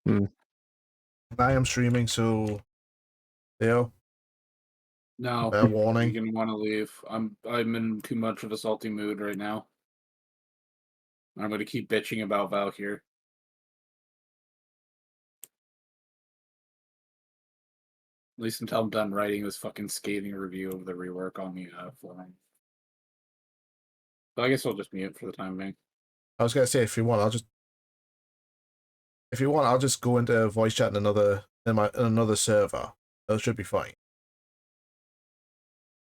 Hmm. I am streaming, so Theo, No, fair warning. you're gonna want to leave. I'm in too much of a salty mood right now. I'm gonna keep bitching about Valkyr. At least until I'm done writing this fucking scathing review of the rework on the forum. So I guess I'll just mute for the time being. I was gonna say if you want, I'll just go into voice chat in another server. That should be fine.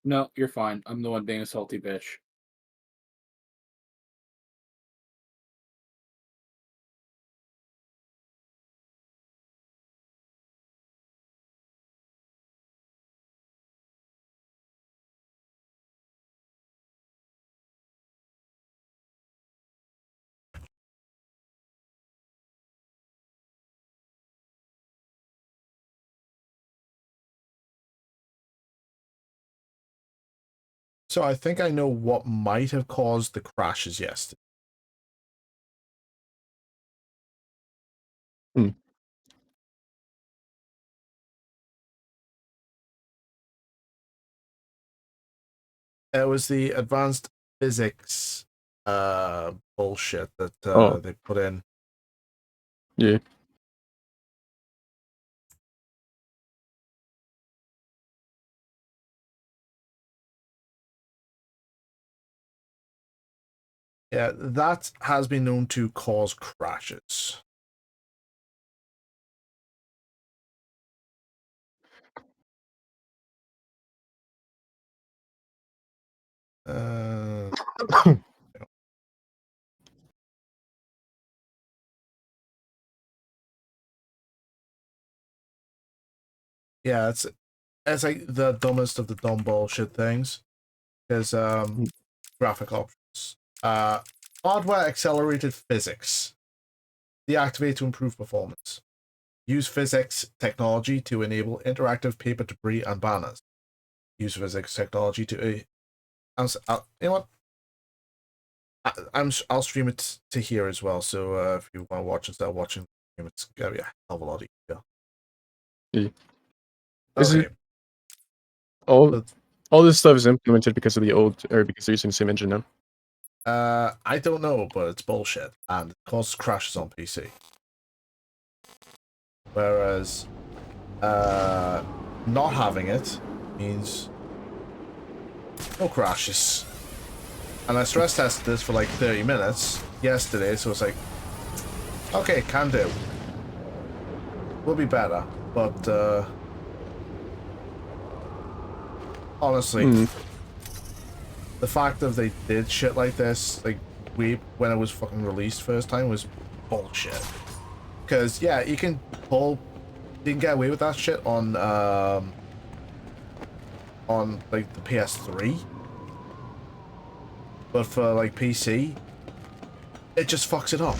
No, you're fine. I'm the one being a salty bitch. So I think I know what might have caused the crashes yesterday. Hmm. It was the advanced physics bullshit that they put in. Yeah. Yeah, that has been known to cause crashes. Yeah, it's like the dumbest of the dumb bullshit things. Because graphic options. Hardware accelerated physics. Deactivate to improve performance. Use physics technology to enable interactive paper debris and banners. Use physics technology to. You know what? I'll stream it to here as well. So if you want to watch instead of watching, it's gonna be a hell of a lot easier. Yeah. Okay. All this stuff is implemented because of the old, or because they're using the same engine now? I don't know, but it's bullshit and it causes crashes on PC. Whereas, not having it means no crashes. And I stress tested this for like 30 minutes yesterday, so it's like, okay, can do. Will be better, but honestly, the fact that they did shit like this, like when it was fucking released first time, was bullshit. Because yeah, you can get away with that shit on like the PS3, but for like PC, it just fucks it up.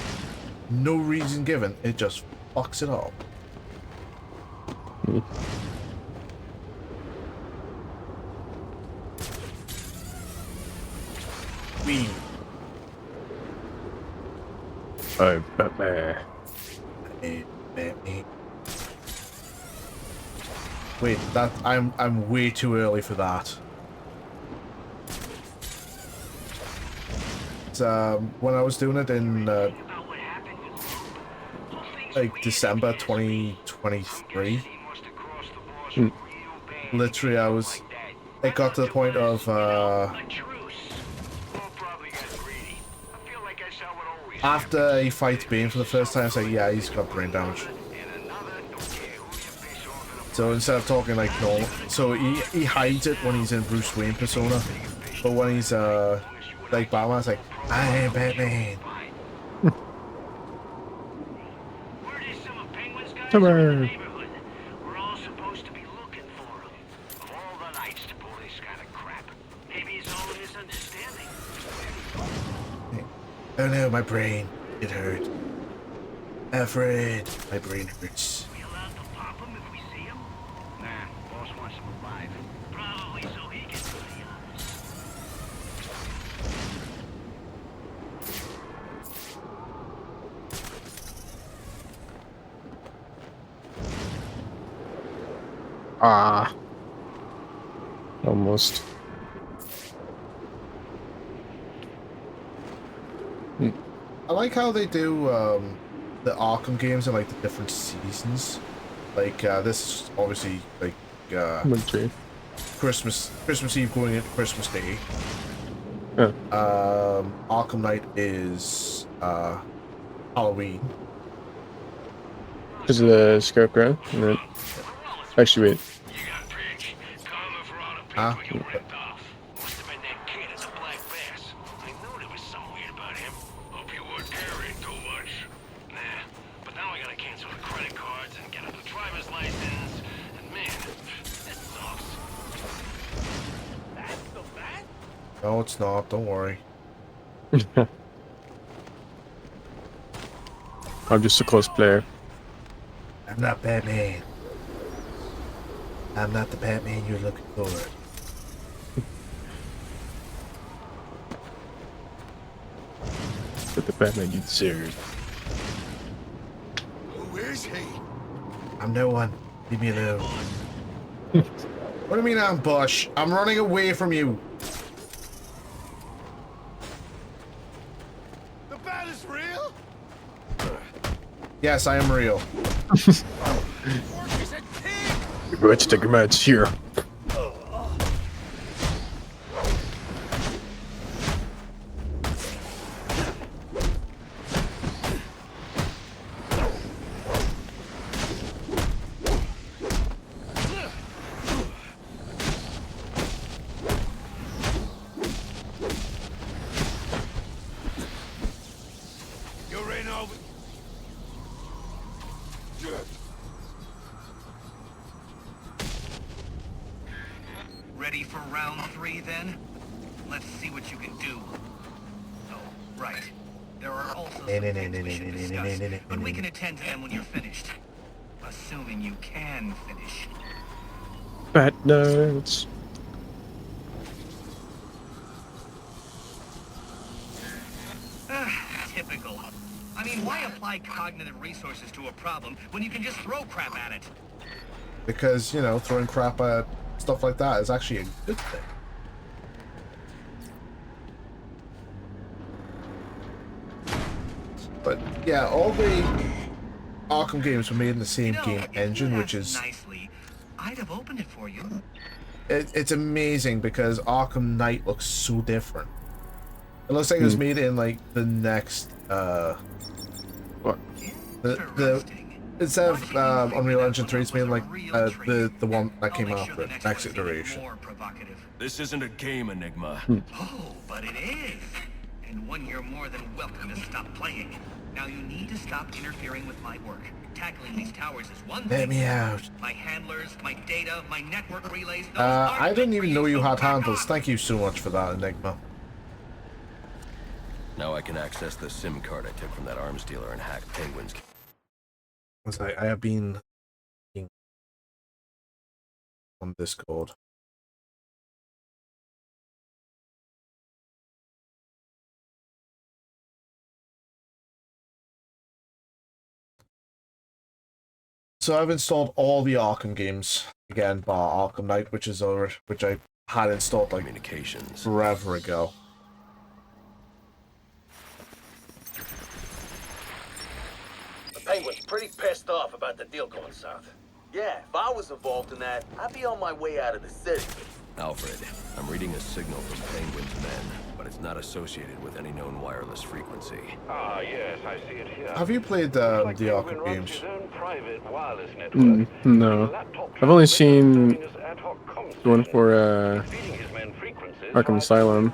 No reason given, it just fucks it up. Wee. Oh, Batman. Wait, that I'm way too early for that. When I was doing it in like December 2023, literally it got to the point of after he fights Bane for the first time, it's like, yeah, he's got brain damage. So instead of talking like normal, so he hides it when he's in Bruce Wayne persona, but when he's like Batman, it's like, I am Batman. Come on. Oh no, my brain, it hurt. Alfred, my brain hurts. Ah. Almost. I like how they do the Arkham games in like the different seasons. Like this is obviously like Winter. Christmas Eve going into Christmas Day. Yeah. Arkham Knight is Halloween. Because of the scarecrow. And then, actually, wait. Huh? No, it's not. Don't worry. I'm just a cosplayer. I'm not Batman. I'm not the Batman you're looking for. But the Batman you deserve. Who is he? I'm no one. Leave me alone. What do you mean I'm Bush? I'm running away from you. The bat is real? Yes, I am real. You're going to take your meds here. You're in over. Ready for round 3 then? Let's see what you can do. Oh, right. There are also some things we should discuss, but we can attend to them when you're finished. Assuming you can finish. Bat nerds. Typical. I mean, why apply cognitive resources to a problem when you can just throw crap at it? Because, you know, throwing crap at stuff like that is actually a good thing. But, yeah, all the Arkham games were made in the same game engine, which is... Nicely, I'd have opened it for you. It's amazing because Arkham Knight looks so different. It looks like it was made in, like, the next, What? Instead of Unreal Engine 3, it's made like the one that came after it, next iteration. This isn't a game, Enigma. Oh, but it is. And one you're more than welcome to stop playing. Now you need to stop interfering with my work. Tackling these towers is one thing. Let me out. My handlers, my data, my network relays. I didn't even know you had handles. Thank you so much for that, Enigma. Now I can access the SIM card I took from that arms dealer and hack Penguin's. I have been on Discord. So I've installed all the Arkham games again, bar Arkham Knight, which I had installed like Communications. forever ago. The Penguin's pretty pissed off about the deal going south. Yeah, if I was involved in that, I'd be on my way out of the city. Alfred, I'm reading a signal from Penguin's men, but it's not associated with any known wireless frequency. Ah, yes, I see it here. Have you played the Arkham games? No. I've only seen the one for Arkham Asylum.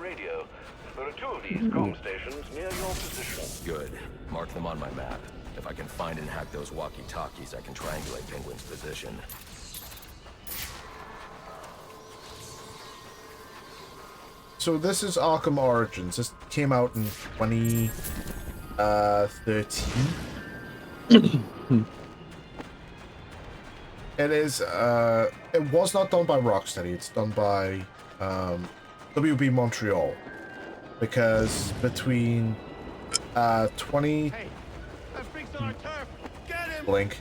There are 2 of these comm stations near your position. Good. Mark them on my map. If I can find and hack those walkie-talkies, I can triangulate Penguin's position. So this is Arkham Origins. This came out in 2013. It is it was not done by Rocksteady, it's done by WB Montreal. Because between 20 Blink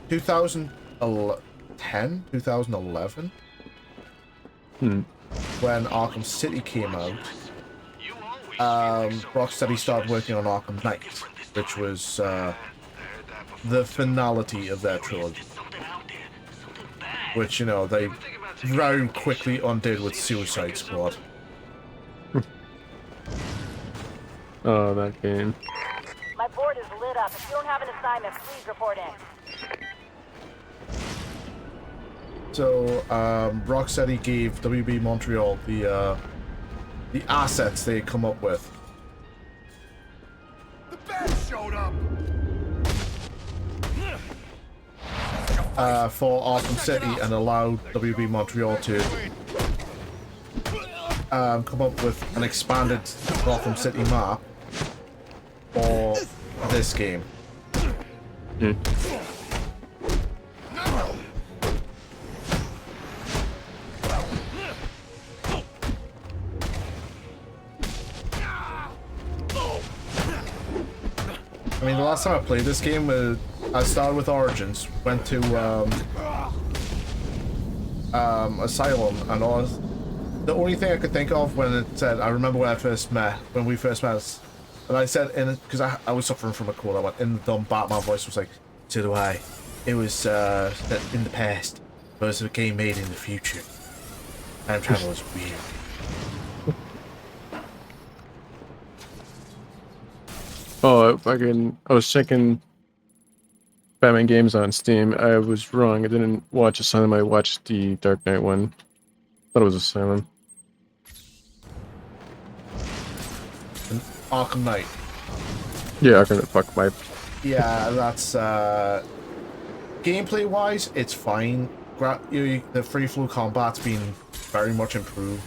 2011 2011, Hmm. when Arkham City came out, Rocksteady started working on Arkham Knight, which was the finality of their trilogy. Which, you know, they very quickly undid with Suicide Squad. Oh, that game. My board is lit up. If you don't have an assignment, please report in. So, Rocksteady gave WB Montreal the assets they had come up with. The bats showed up. For Arkham City and allowed WB Montreal to come up with an expanded Gotham City map for this game. Hmm. I mean, the last time I played this game, I started with Origins, went to Asylum, and the only thing I could think of when it said, I remember when we first met, and I said, because I was suffering from a cold, I went, in the dumb Batman voice was like, so do I. It was in the past, but it was a game made in the future. Time travel is weird. Oh, I was checking Batman games on Steam. I was wrong. I didn't watch Asylum. I watched the Dark Knight one. Thought it was Asylum. And Arkham Knight. Yeah, Arkham. Fuck my. Yeah, that's gameplay wise, it's fine. The free flow combat's been very much improved.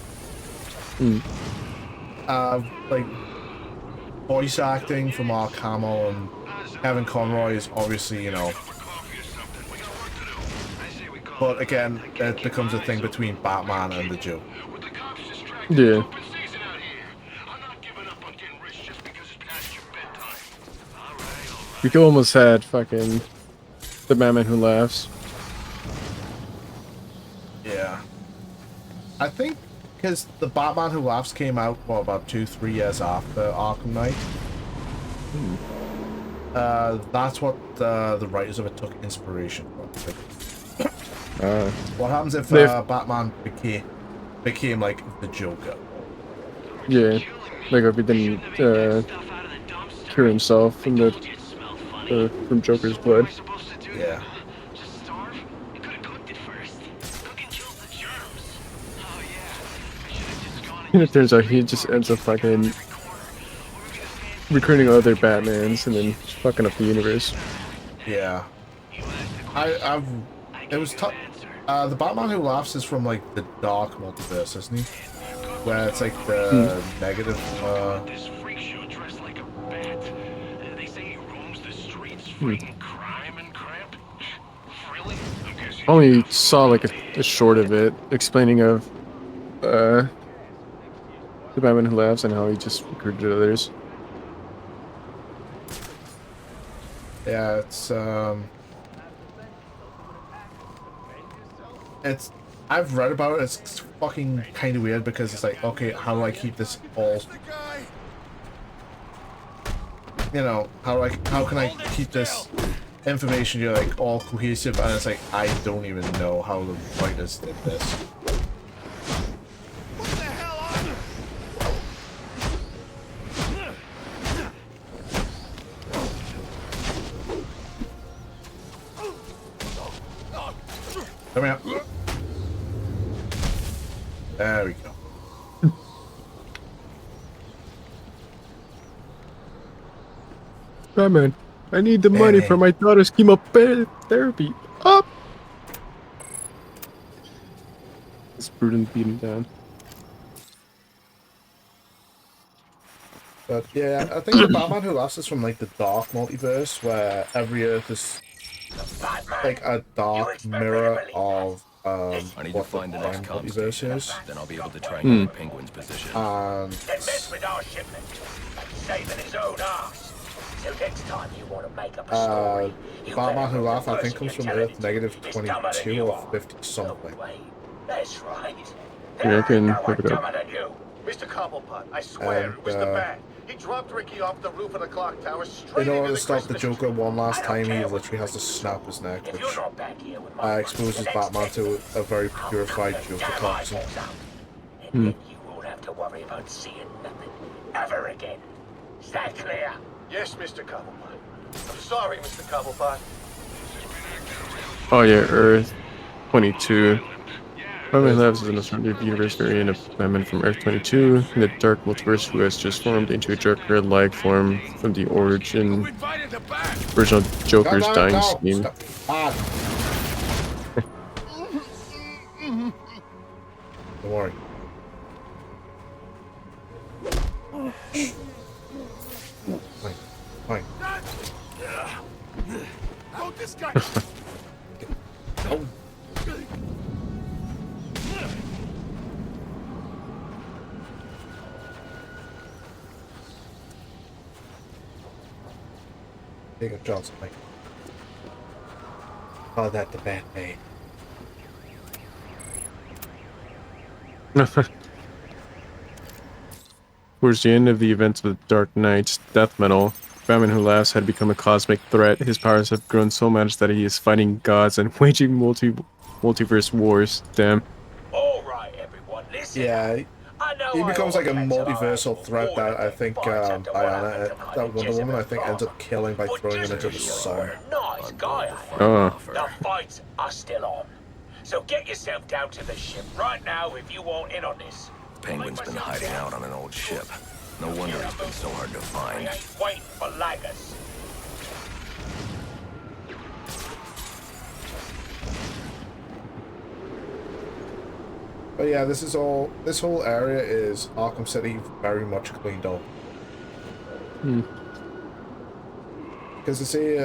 Mm. Like voice acting from Mark Hamill and Kevin Conroy is obviously, you know. But again, it becomes a thing between Batman and the Joker. Yeah. We almost had fucking the Batman Who Laughs. Yeah. I think because the Batman Who Laughs came out, what, about 2-3 years after Arkham Knight. That's what the writers of it took inspiration from. What happens if Batman became like the Joker? Yeah, like if he didn't cure himself from from Joker's blood. Yeah. And it turns out he just ends up fucking recruiting other Batmans and then fucking up the universe. Yeah. It was tough. The Batman Who Laughs is from like the Dark Multiverse, isn't he? Where it's like the negative. Only saw like a short of it explaining of the Batman Who Laughs and how he just recruited others. Yeah, it's I've read about it. It's fucking kind of weird because it's like, okay, how do I keep this all? You know, how can I keep this information, you're like all cohesive? And it's like, I don't even know how the writers did this. What the hell are you? Come here. There we go. Batman, I need the money for my daughter's chemotherapy. Up. It's prudent beating down. But yeah, I think the Batman Who Laughs is from like the Dark Multiverse, where every Earth is like a dark mirror of I need to what find the the next Prime comm Multiverse station. is. Then I'll be able to triangulate Penguin's position. Then mess with our shipment, like saving his own ass. So next time you want to make up a story, you Batman Who better Laughed, I the think, person comes from you're telling Earth it to negative is dumber than 22 you or are. 50 something. No way. That's right. Yeah, I can No one look it up. dumber than you. Mr. Cobblepot, I swear, And, it was the bat. He dropped Ricky off the roof of the clock tower straight in order into to the stop the Christmas Joker tree. one last I don't time, he care what literally you has to do, snap son. his neck, If which you're not back here with my money, exposes the next Batman to a very I'll purified cut the Joker damn toxin. eyeballs out. And Hmm. then you won't have to worry about seeing nothing ever again. Is that clear? Yes, Mr. Cobblepot. I'm sorry, Mr. Cobblepot. Oh yeah, Earth 22. Batman Labs is an alternative universe variant of Batman from Earth 22 in the Dark Multiverse, who has just formed into a Joker-like form from the original Joker's God damn it, dying no! scheme. Stop. Ah. Don't worry. Fine. Oh, this guy! Oh. Jacob Johnson, like. Call that the Batman. Towards the end of the events of the Dark Knight's death metal, Batman Who Laughs had become a cosmic threat. His powers have grown so much that he is fighting gods and waging multiverse wars. Damn. All right, everyone, listen. Yeah, I know he I becomes like a always catch multiversal eye threat for that I think fights after what Diana, happened to my that Wonder Woman, I think, ends up Jezebel killing by But throwing him just into the be sun. sure, nice guy, I am. Oh. The fights are still on. So get yourself down to the ship right now if you want in on this. Penguin's been hiding out on an old ship. No wonder he's been so hard to I find. ain't waiting for laggers. But yeah, this whole area is Arkham City very much cleaned up. Hmm. Because to say,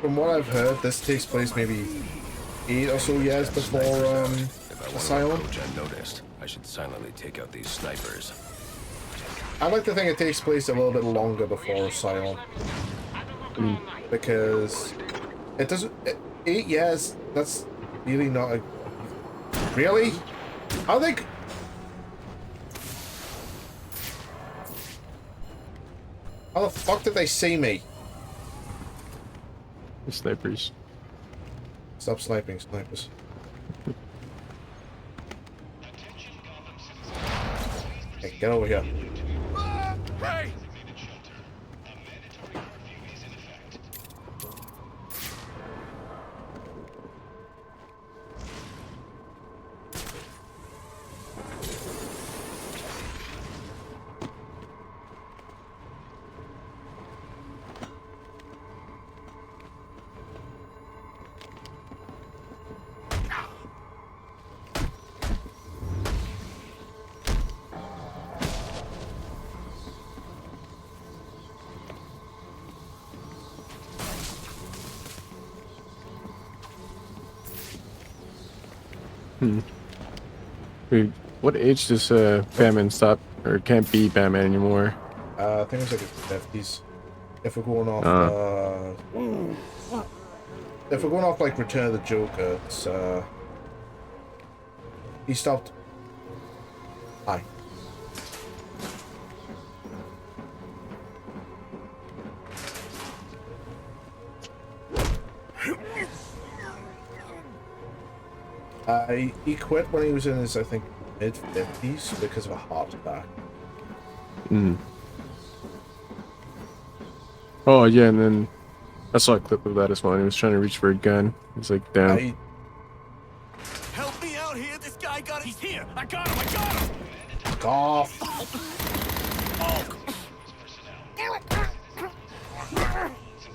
from what I've heard, this takes place maybe 8 or so years before If I want to Asylum. approach unnoticed, I should silently take out these snipers. I like to think it takes place a little bit longer before Asylum. Because it doesn't... 8 years, that's really not a... Really? I think... How the fuck did they see me? The snipers. Stop sniping, snipers. Hey, get over here. Hey! Wait, what age does Batman stop or can't be Batman anymore? I think it's like the 50s. If we're going off, if we're going off like Return of the Joker, it's he stopped. Hi. He quit when he was in his, I think, mid-50s because of a heart attack. Hmm. Oh yeah, and then I saw a clip of that as well. And he was trying to reach for a gun. He's like, "Damn." Help me out here. This guy got it. He's here. I got him. I got him. Cough.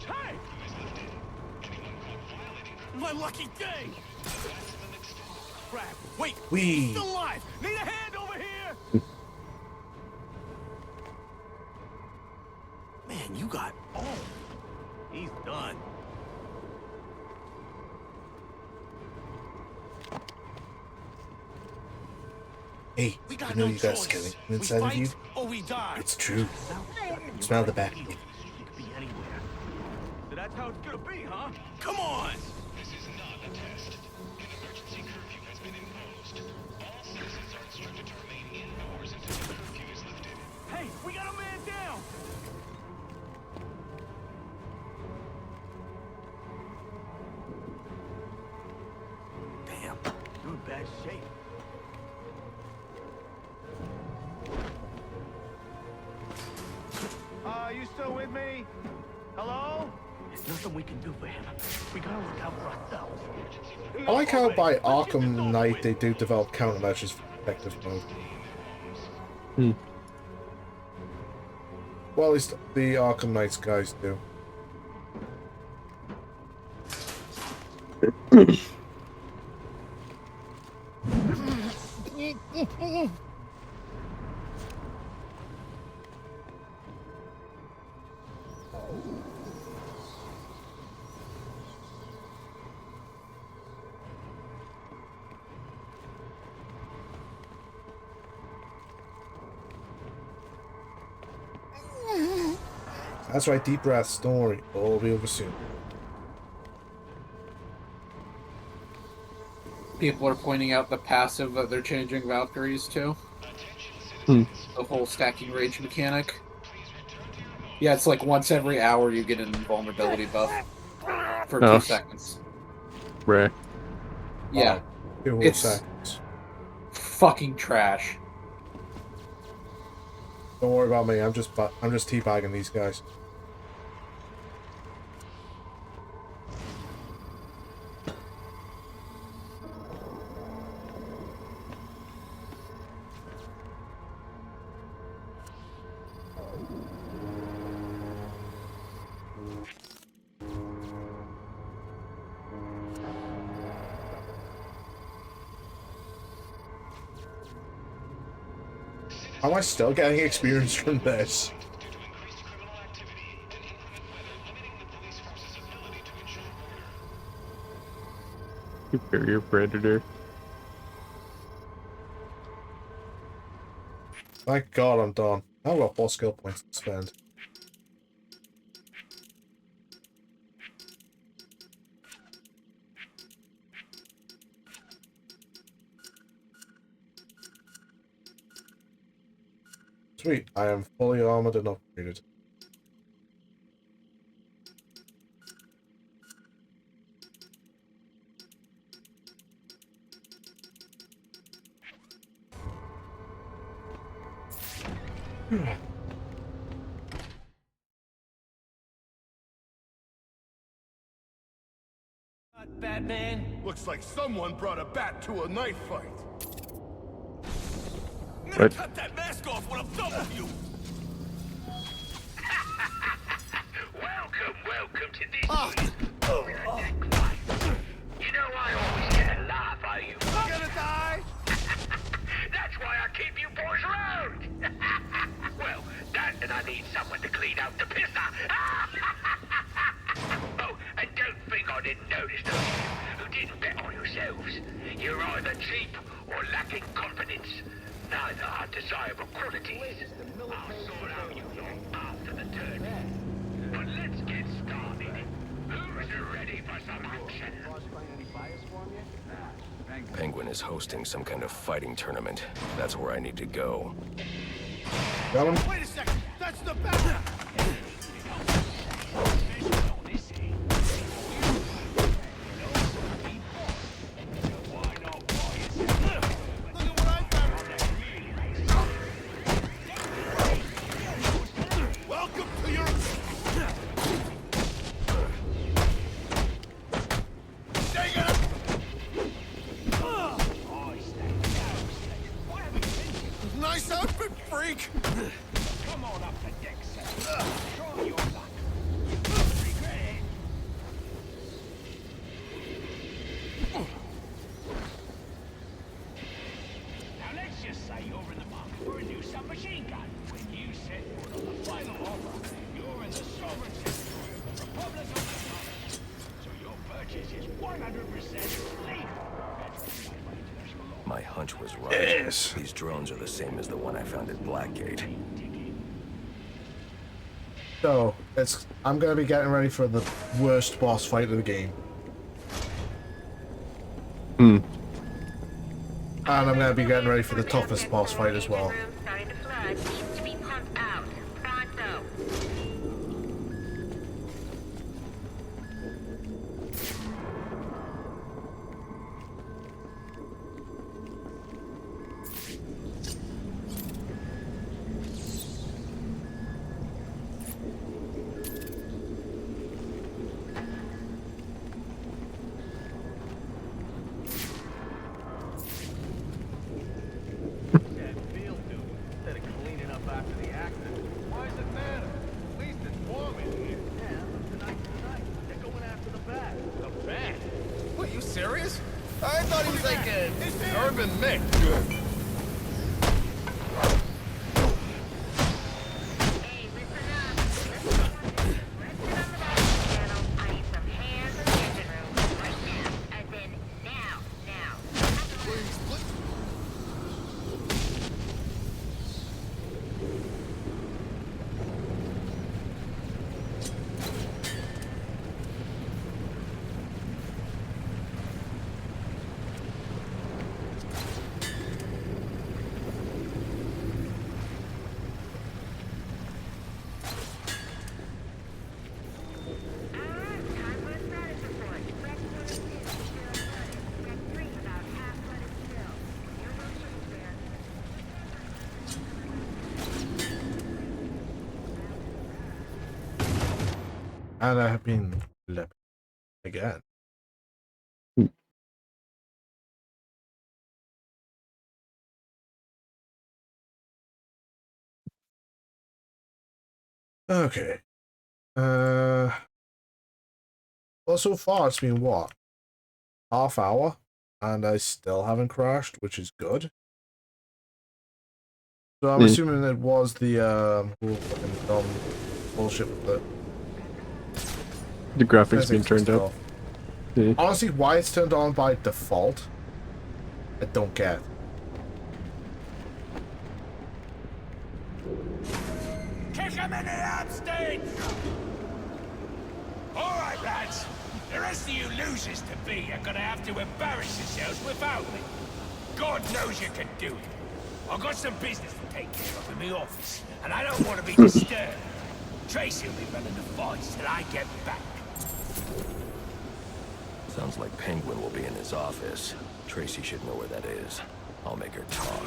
Hey! My lucky day. Crap. Wait. Wee. Still alive. Need a hand over here. Man, you got. Oh. He's done. Hey, We I got know no you got choice. skeleton We inside of fight you. or we die. It's true. Smell the bat. could be, huh? Come on! This is not a test. An emergency curfew has been imposed. All citizens are instructed to remain indoors until the curfew is lifted. Hey, we got a man down! Damn, you're in bad shape. You still with me? Hello? There's nothing we can do for him. We gotta look out for ourselves. I like how by Arkham Knight they do develop countermeasures for protective mode. Hmm. Well, at least the Arkham Knights guys do. That's right, deep breaths, don't worry, all will be over soon. People are pointing out the passive that they're changing Valkyries to. Hmm. The whole stacking rage mechanic. Yeah, it's like once every hour you get an invulnerability buff for 2 seconds. Rare. Yeah, 2 whole It's- seconds. fucking trash. Don't worry about me, I'm just teabagging these guys. Am I still getting experience from this? Due to increased criminal activity and inclement weather limiting the police force's ability to ensure order. Superior Predator. Thank God I'm done. I've got 4 skill points to spend. Sweet, I am fully armored and upgraded. Batman? Looks like someone brought a bat to a knife fight. I'm gonna What? cut that mask off when I'm done with you! Welcome to this You know I always get a laugh out of you. I'm gonna die! That's why I keep you boys around. Well, that and I need someone to clean out the pisser. Oh, and don't think I didn't notice those of you who didn't bet on yourselves. You're either cheap or lacking confidence. Neither are desirable qualities. I'll sort out you lot after the turn. But let's get started. Who's ready for some action? Penguin is hosting some kind of fighting tournament. That's where I need to go. Got him? Wait a second! That's the bat! Welcome to your... Dang it! Nice outfit, freak! Come on up to deck, sir. Show 'em your luck. Regret it. Now let's just say you're in the market for a new submachine gun. When you set foot on the final offer, you're in the sovereign territory of the Republic of the South. So your purchase is 100% legal. That's right by international law. My hunch was right. Yes. These drones are the same as the one I found at Blackgate. So, I'm gonna be getting ready for the worst boss fight of the game. Hmm. And I'm gonna be getting ready for the toughest boss fight as well. What, you serious? I thought he was like an urban myth. And I have been left again. Okay. Well, so far it's been what? Half hour? And I still haven't crashed, which is good. So I'm assuming it was the whole fucking dumb bullshit with The graphics physics being and turned up. stuff. Yeah. Honestly, why it's turned on by default, I don't get. Kick him in the abstain! Alright, lads. The rest of you losers to be are gonna have to embarrass yourselves without me. God knows you can do it. I've got some business to take care of in the office, and I don't want to be disturbed. Tracy will be running the fights till I get back. Sounds like Penguin will be in his office. Tracy should know where that is. I'll make her talk.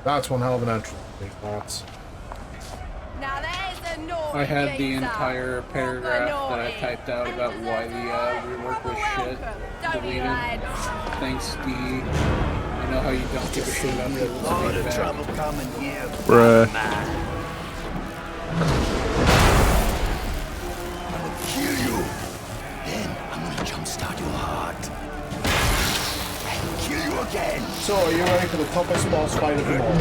That's one hell of an entrance. That's... Now there's a naughty I had the geezer. entire paragraph that I Proper typed out about naughty. why the rework was shit Don't be deleted. lads. Thanks, D. I know how you don't give a shit about people's feedback. Bruh. Kill you. Then I'm gonna jumpstart your heart. And kill you again. So, are you ready for the toughest boss fight of them all?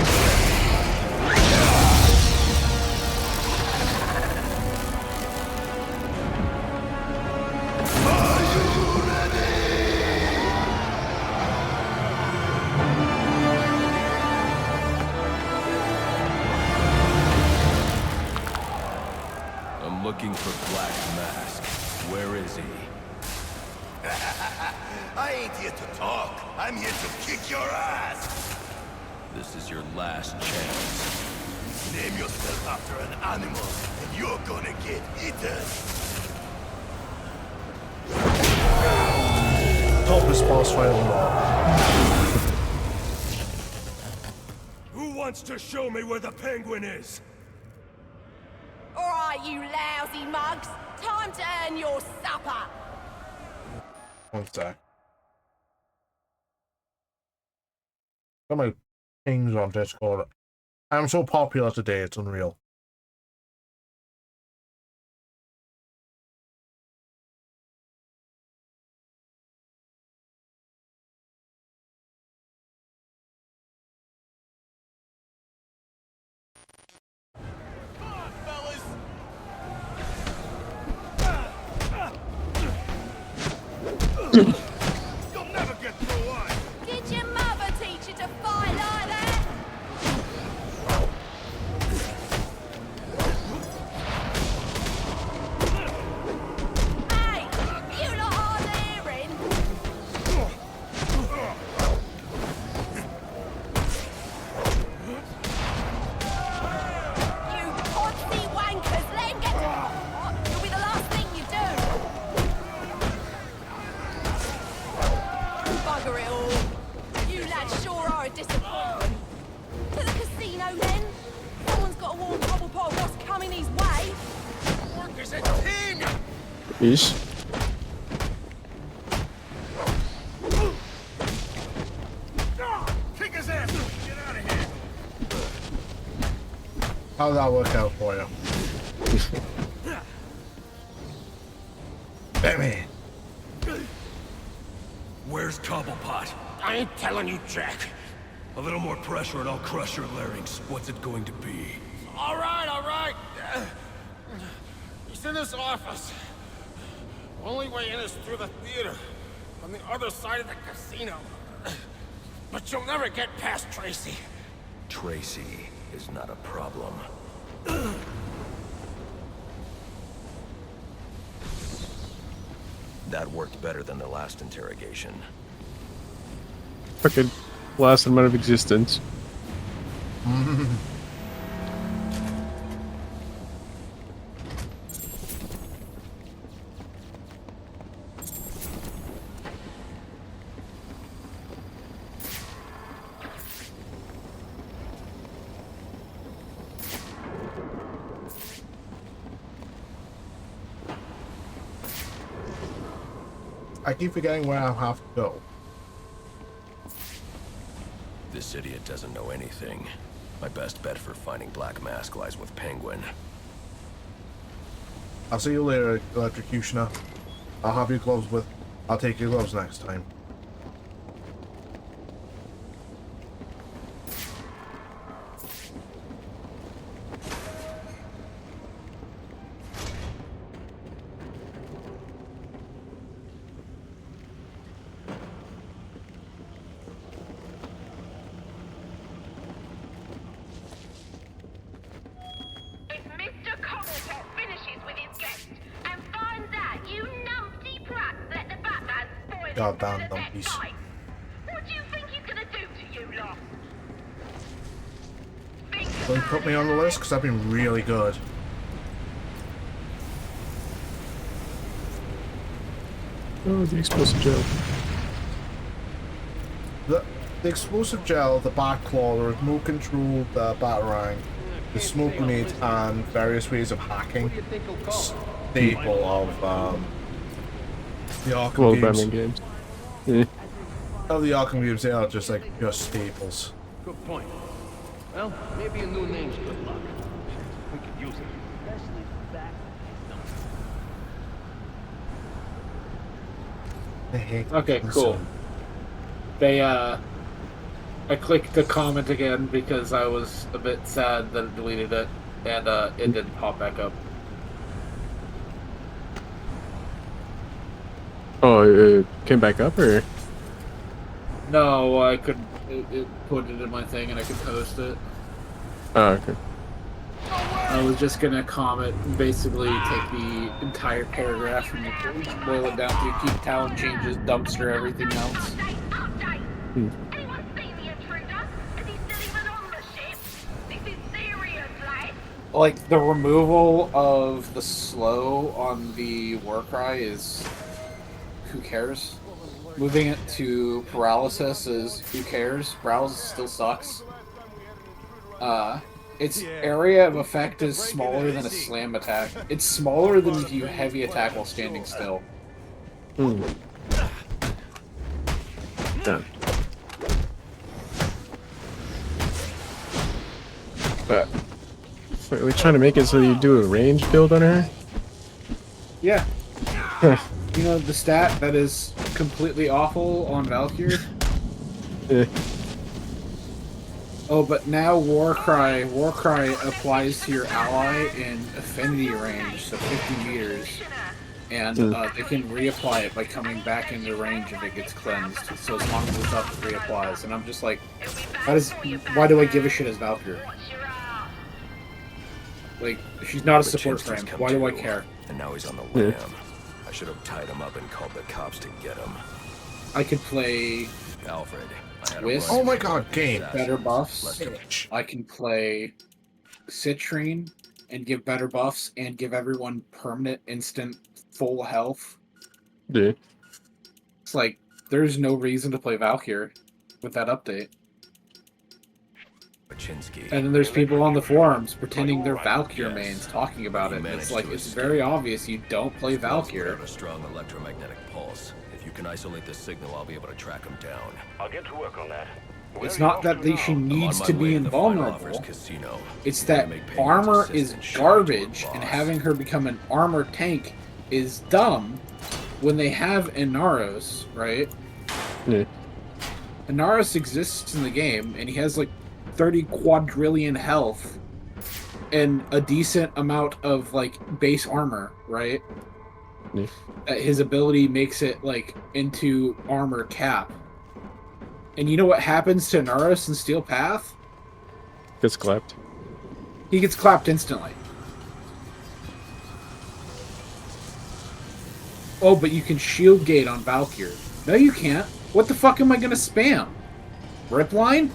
I'm looking for Black Mask. Where is he? I ain't here to talk. I'm here to kick your ass. This is your last chance. Name yourself after an animal, and you're gonna get eaten. Toughest boss fight of them all. Who wants to show me where the penguin is? Alright, you lousy mugs. Time to earn your supper. One sec. Got my pings on Discord. I'm so popular today, it's unreal. You'll never get through us. Did your mother teach you to fight like that? Hey, you lot hard hearing? You podsy wankers, let him get to... What? It'll be the last thing you do. Bugger it all. You lads sure are a disappointment. To the casino then? Someone's got to warn Cobblepot of what's coming his way. Work as a team. Yeesh. Kick his ass so we can get out of here. How'd that work out for you? Batman. Where's Cobblepot? I ain't telling you, Jack. A little more pressure and I'll crush your larynx. What's it going to be? All right, all right. He's in his office. Only way in is through the theater, on the other side of the casino. But you'll never get past Tracy. Tracy is not a problem. That worked better than the last interrogation. Fucking last amount of existence. I keep forgetting where I have to go. This idiot doesn't know anything. My best bet for finding Black Mask lies with Penguin. I'll see you later, Electrocutioner. I'll have your gloves with... I'll take your gloves next time. If Mr. Cobblepot finishes with his guest and finds out you numpty prats let the Batman spoil his Goddamn sunset numpies. fight, what do you think he's gonna do to you lot? Think Don't put me on the list because I've been really good. Oh, the explosive gel. The explosive gel, the bat claw, the remote control, the batarang, the smoke grenade, and various ways of hacking. Staple of the Arkham Well, games. Batman games. Yeah. Of the Arkham games, they are just like your staples. Good point. Well, maybe a new name's good luck. We could use it. I hate Okay, them cool. so. They, I clicked the comment again because I was a bit sad that it deleted it, and it didn't pop back up. Oh, it came back up, or? No, I could it put it in my thing and I could post it. Oh, okay. I was just gonna comment, basically take the entire paragraph and boil it down to keep talent changes, dumpster, everything else. Hmm. Anyone seen the intruder? Is he still even on the ship? This is serious, lad. Like, the removal of the slow on the Warcry is... who cares? Moving it to paralysis is who cares? Paralysis still sucks. Its area of effect is smaller than a slam attack. It's smaller than if you heavy attack while standing still. Hmm. Done. But wait, are we trying to make it so you do a range build on her? Yeah. Huh. You know the stat that is completely awful on Valkyrie? Oh, but now Warcry applies to your ally in affinity range, so 50 meters. and they can reapply it by coming back into range if it gets cleansed. So as long as it's up, it reapplies. And I'm just like, why do I give a shit as Valkyrie? Like, she's not a support frame. Why do I care? And now he's on the lam. I should have tied him up and called the cops to get him. I could play Alfred. Wisp. Oh my god, game. Better buffs. I can play Citrine and give better buffs and give everyone permanent, instant, full health. Yeah. It's like, there's no reason to play Valkyrie with that update. And then there's people on the forums pretending they're Valkyrie mains talking about it. And it's like, it's very obvious you don't play Valkyrie. A strong electromagnetic pulse. If you can isolate the signal, I'll be able to track him down. I'll get to work on that. It's not that she needs to be invulnerable. It's that armor is garbage, and having her become an armor tank is dumb when they have Inaros, right? Yeah. Inaros exists in the game, and he has like 30 quadrillion health and a decent amount of like base armor, right? Yeah. His ability makes it like into armor cap. And you know what happens to Naros in Steel Path? Gets clapped. He gets clapped instantly. Oh, but you can shield gate on Valkyrie. No, you can't. What the fuck am I gonna spam? Rip line?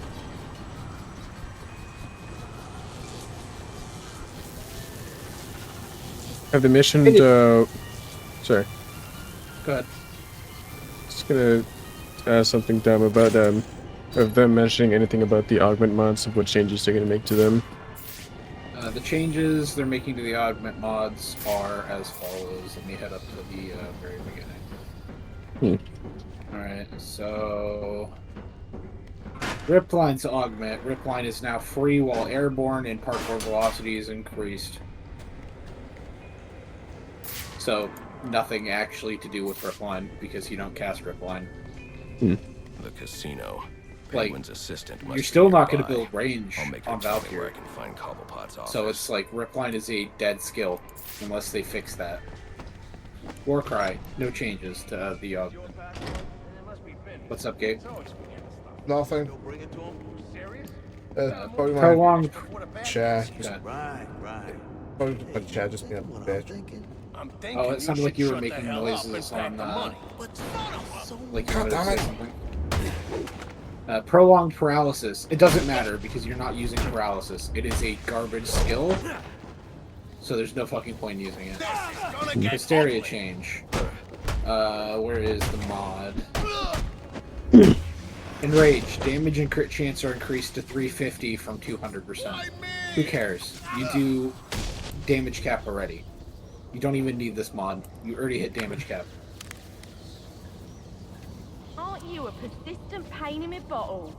Have they mentioned, sorry. Go ahead. Just gonna ask something dumb about, of them mentioning anything about the augment mods, of what changes they're gonna make to them. The changes they're making to the augment mods are as follows. Let me head up to the very beginning. Alright, so... Ripline's augment. Ripline is now free while airborne and parkour velocity is increased. So, nothing actually to do with Ripline, because you don't cast Ripline. The casino. Like, assistant you're still not going to build range on Valkyrie. I can find Cobblepot's office. So it's like, Ripline is a dead skill, unless they fix that. Warcry, no changes to the augment. What's up, Gabe? Nothing. Probably my Prolonged chat. Right. Probably my chat just being a bitch. Oh, it sounded like you were making noises on, like you wanted to say something. Prolonged paralysis. It doesn't matter, because you're not using paralysis. It is a garbage skill, so there's no fucking point in using it. Hysteria change. Where is the mod? Enrage. Damage and crit chance are increased to 350 from 200%. Who cares? You do damage cap already. You don't even need this mod. You already hit damage cap. Aren't you a persistent pain in my bottle?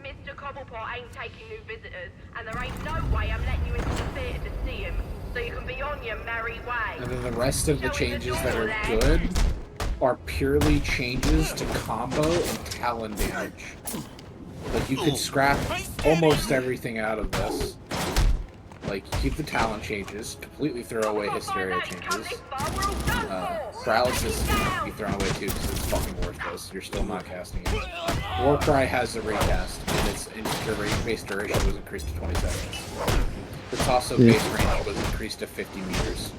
Mr. Cobblepot ain't taking new visitors, and there ain't no way I'm letting you into the theatre to see him, so you can be on your merry way. And then the rest of the changes that are good are purely changes to combo and talon damage. Like, you could scrap almost everything out of this. Like, keep the talon changes, completely throw away hysteria changes. Paralysis can be thrown away too, because it's fucking worthless. You're still not casting it. Warcry has a recast, and its base duration was increased to 20 seconds. Its also base range was increased to 50 meters.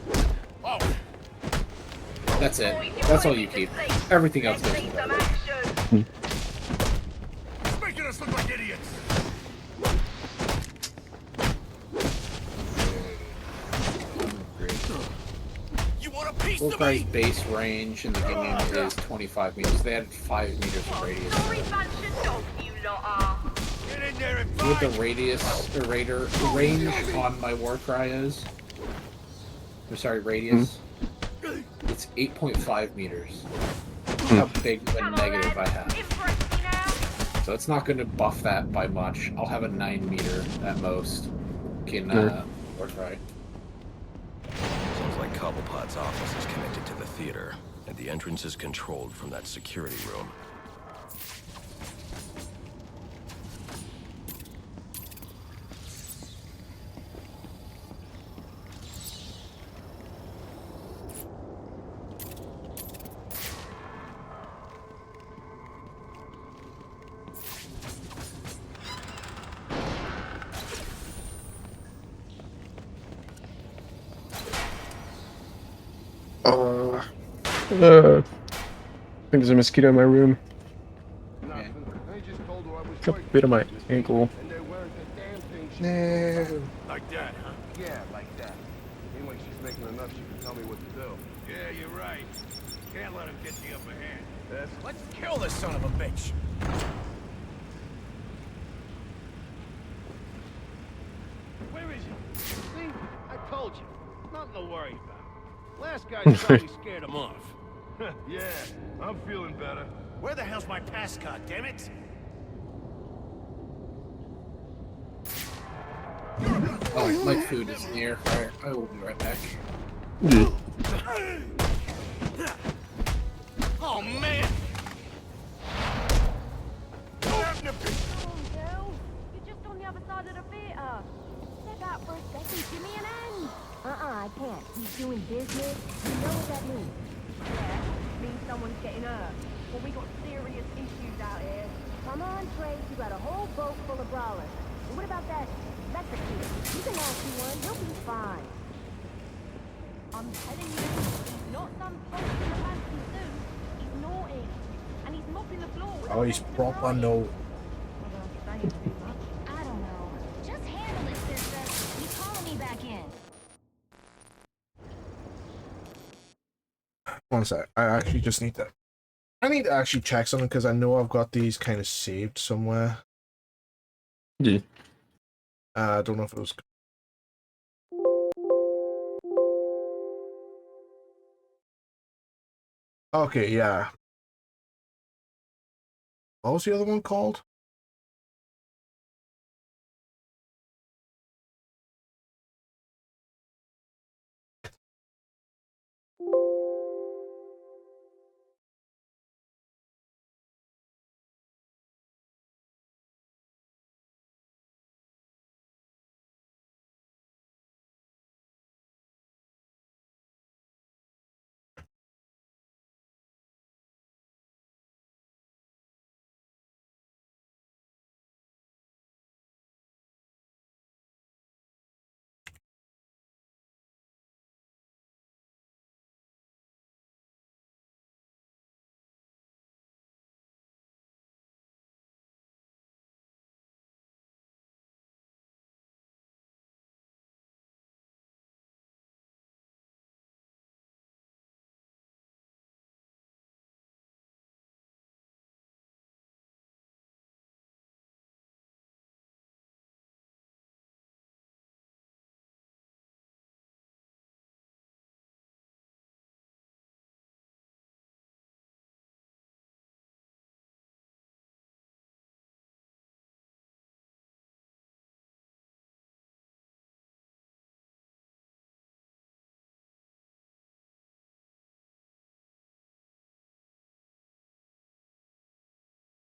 That's it. That's all you keep. Everything else goes with that. Making us look like idiots. Warcry's base range in the game is 25 meters. They had 5 meters of radius. What the radius, or range on my Warcry is? Or sorry, radius. It's 8.5 meters. How big of a negative I have. So it's not going to buff that by much. I'll have a 9 meter at most in Warcry. Sounds like Cobblepot's office is connected to the theater, and the entrance is controlled from that security room. Uh, I think there's a mosquito in my room. A bit of my ankle. No. Like that, huh? Yeah, like that. Seems like she's making enough she can tell me what to do. Yeah, you're right. Can't let him get the upper hand. Let's kill this son of a bitch! Where is he? See? I told you. Nothing to worry about. Last guy probably scared him off. Yeah, I'm feeling better. Where the hell's my pass card, damn it? Oh, my food is near. Alright, I will be right back. Oh, man! You're just on the other side of the theatre. Step out for a second, give me an hand. I can't. He's doing business. You know what that means? Yeah, means someone's getting hurt. Well, we got serious issues out here. Come on, Trace. You got a whole boat full of brawlers. And what about that Mexican? You can ask you one. He'll be fine. I'm telling you, he's not some post in a fancy suit. He's naughty. And he's mopping the floor with Oh, he's proper no. I don't know. Just handle it, sister. He's calling me back in. One sec. I actually just need to. I need to actually check something because I know I've got these kind of saved somewhere. Yeah. I don't know if it was. Okay, yeah. What was the other one called?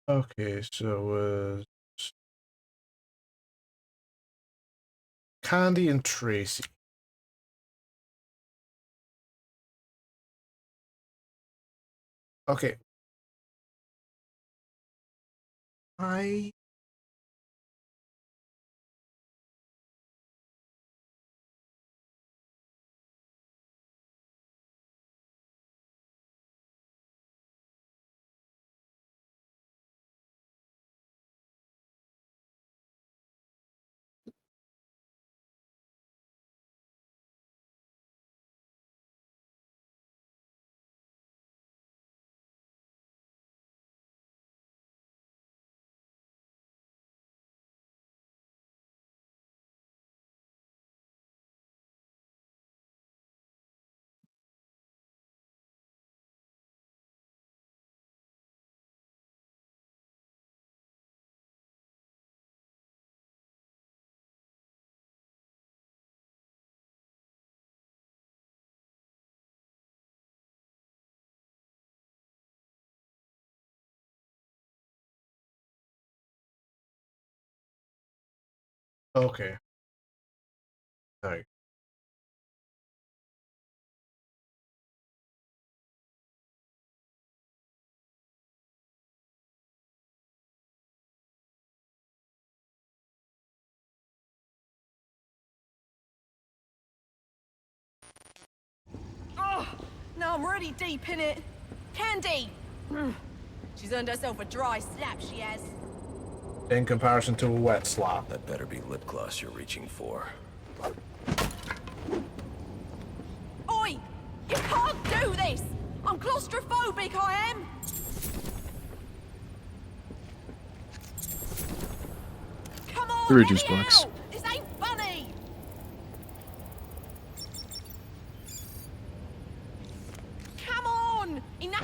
Okay, so Candy and Tracy. Okay. I okay. Sorry. I'm really deep in it. Candy! She's earned herself a dry slap, she has. In comparison to a wet slap. That better be lip gloss you're reaching for. Oi! You can't do this! I'm claustrophobic, I am! Come on, Three let me juice box. out! This ain't funny! Come on! Enough!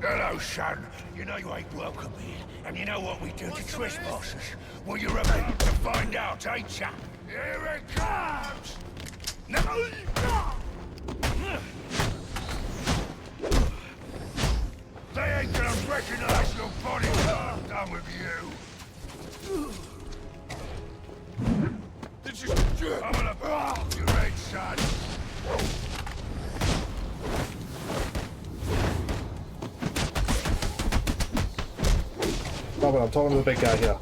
Hello, son. You know you ain't welcome here, and you know what we do to trespassers. Well, you're about to find out, ain't ya? Here it comes! They ain't gonna recognize your body till I'm done with you. I'm gonna pop your head, son. No, but I'm talking to the big guy here.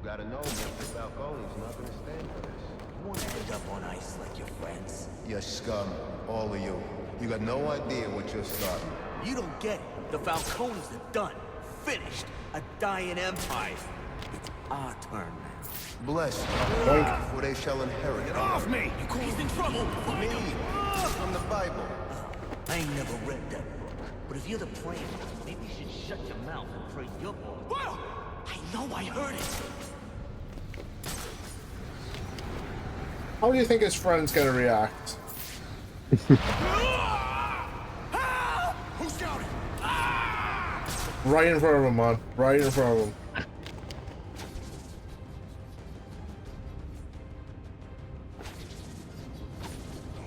Gotta know, Mr. Falcone's not gonna stand for this. You wanna end up on ice like your friends? You scum, all of you. You got no idea what you're starting. You don't get it. The Falcones are done. Finished. A dying empire. It's our turn now. Blessed for they shall inherit. Get off me! He's in trouble! Me, from the Bible. I ain't never read that book. But if you're the plan, maybe you should shut your mouth and pray your boy. Whoa! I know I heard it! How do you think his friend's gonna react? Who's shouting? Right in front of him, man. Right in front of him.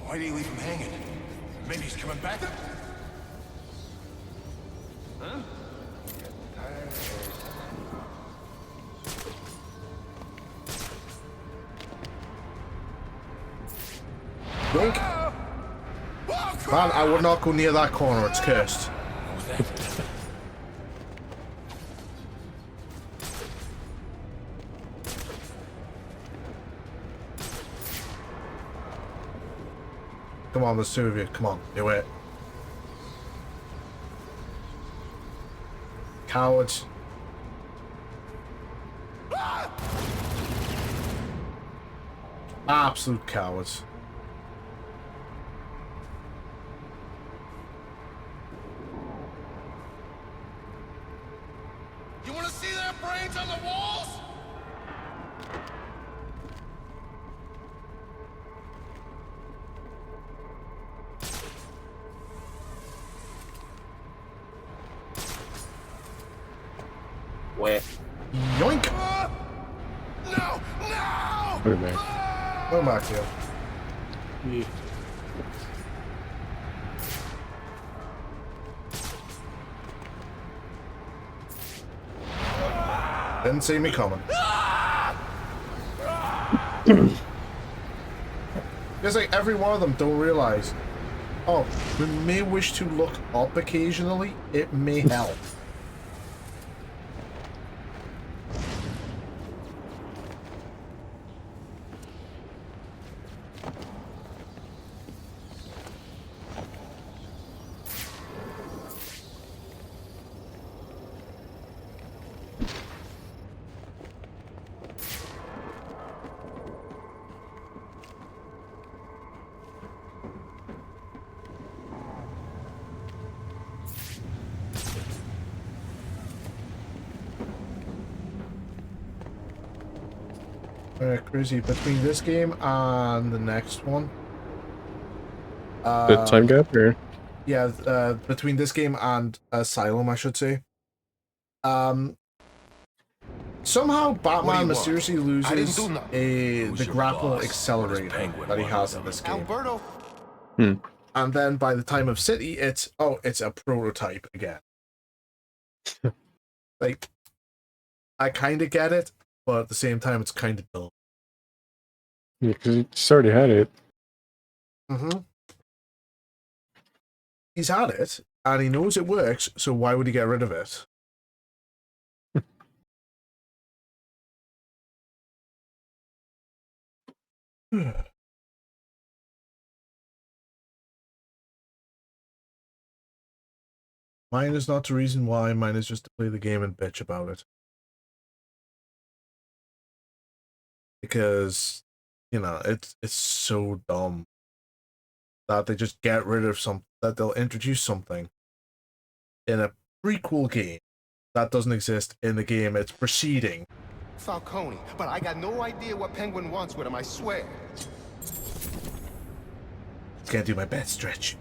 Why did he leave him hanging? Maybe he's coming back? Huh? Yoink. Man, I would not go near that corner. It's cursed. Come on, there's two of you. Come on, do it. Cowards. Absolute cowards. You wanna see their brains on the walls? Where? Yoink! No! No! Put it back. Go back here. Yeah. Didn't see me coming. It's like every one of them don't realize. Oh, we may wish to look up occasionally. It may help. Crazy. Between this game and the next one. The time gap, or? Yeah, between this game and Asylum, I should say. Somehow Batman mysteriously loses the grapple accelerator that he has in this game. Alberto. And then by the time of City, it's a prototype again. Like, I kind of get it, but at the same time, it's kind of dumb. Yeah, because he's already had it. Mm-hmm. He's had it, and he knows it works, so why would he get rid of it? Mine is not the reason why, mine is just to play the game and bitch about it. Because, you know, it's so dumb that they just get rid of something, that they'll introduce something in a prequel game that doesn't exist in the game it's preceding. Falcone, but I got no idea what Penguin wants with him, I swear. Can't do my best stretch.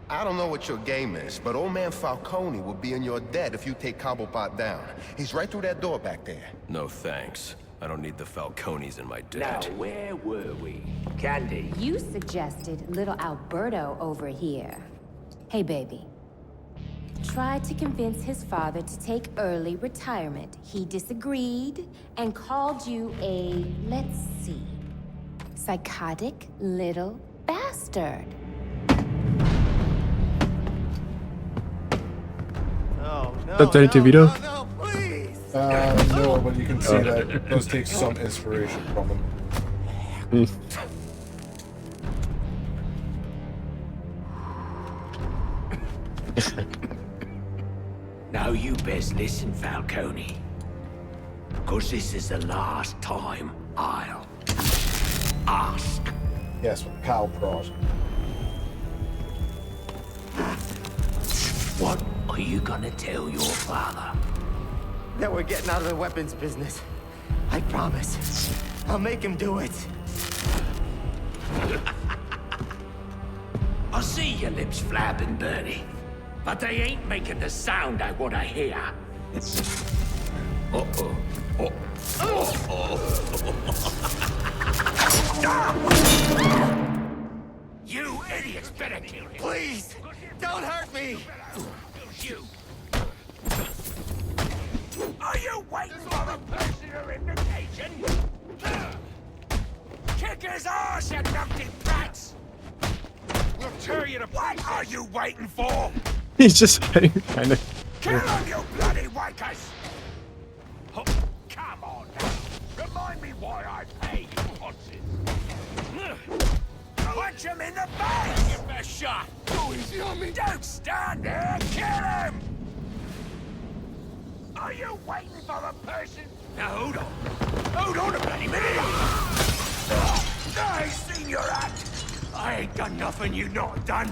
I don't know what your game is, but old man Falcone will be in your debt if you take Cobblepot down. He's right through that door back there. No thanks. I don't need the Falcones in my debt. Now, where were we? Candy? You suggested little Alberto over here. Hey, baby. Tried to convince his father to take early retirement. He disagreed and called you a, let's see, psychotic little bastard. That's Danny DeVito? No, please! No, but you can see that it does take some inspiration from him. Now you best listen, Falcone. Cause this is the last time I'll ask. Yes, with Cal Prod. What are you gonna tell your father? That we're getting out of the weapons business. I promise. I'll make him do it. I see your lips flapping, Bernie. But they ain't making the sound I want to hear. Uh-oh. You idiots better kill him. Please, don't hurt me. You. Are you waiting for the personal invitation? Kick his ass, you numpty brats! We'll tear you to... What are you waiting for? He's just hiding kind of. Kill him, you bloody wakers! Oh, come on now. Remind me why I pay you punches. Punch him in the face! Give him a shot! Go easy on me! Don't stand there! Kill him! Are you waiting for the person? Now hold on. Hold on a bloody minute! I seen your act! I ain't done nothing you not done!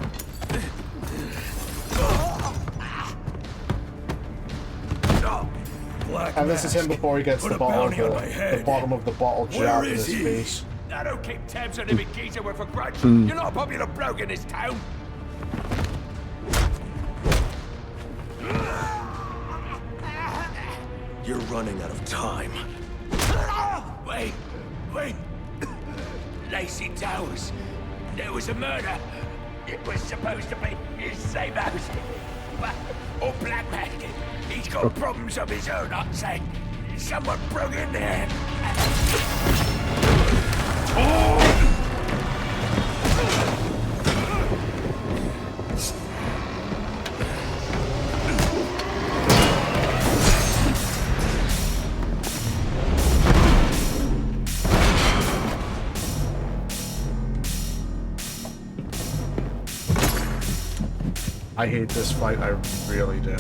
And this is him before he gets the bottom of the bottle jabbed in his face. I don't keep tabs on every geezer with a grudge. You're not a popular bloke in this town. You're running out of time. Wait. Lacey Towers. There was a murder. It was supposed to be his same house. Or Black Man. He's got problems of his own, I'd say. Someone broke in there. I hate this fight, I really do.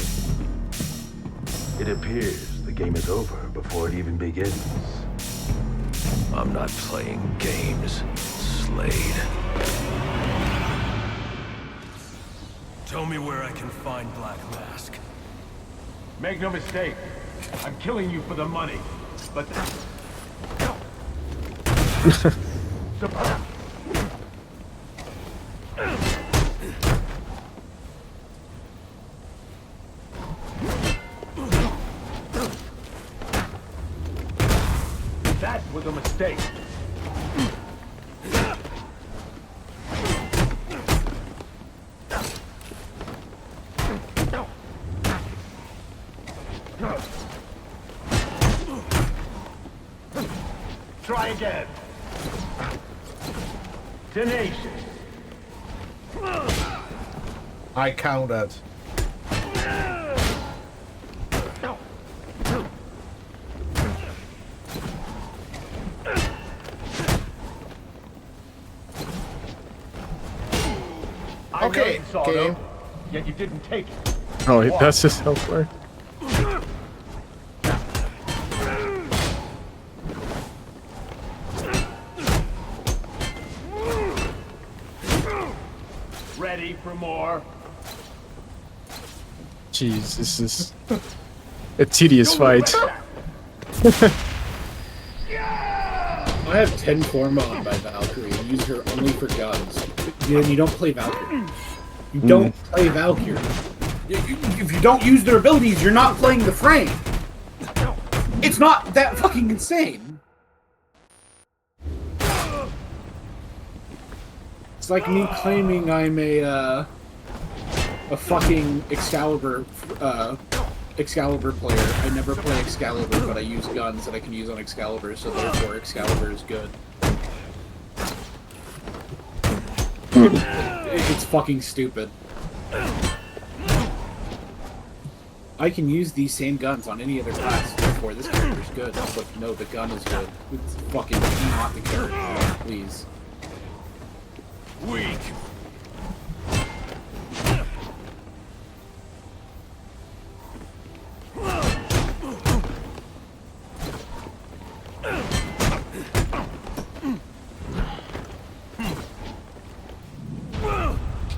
It appears the game is over before it even begins. I'm not playing games, Slade. Tell me where I can find Black Mask. Make no mistake, I'm killing you for the money, but... That was a mistake. Try again. Tenacious. I countered. Okay, game. Yet you didn't take it. Oh, that's his health bar. Ready for more? Jeez, this is a tedious fight. I have 10 Forma on my Valkyrie and use her only for guns. You don't play Valkyrie. You don't play Valkyrie. If you don't use their abilities, you're not playing the frame. It's not that fucking insane. It's like me claiming I'm a fucking Excalibur player. I never play Excalibur, but I use guns that I can use on Excalibur, so therefore Excalibur is good. It's fucking stupid. I can use these same guns on any other class, therefore this character's good. But no, the gun is good. It's fucking not the character, please. Weak.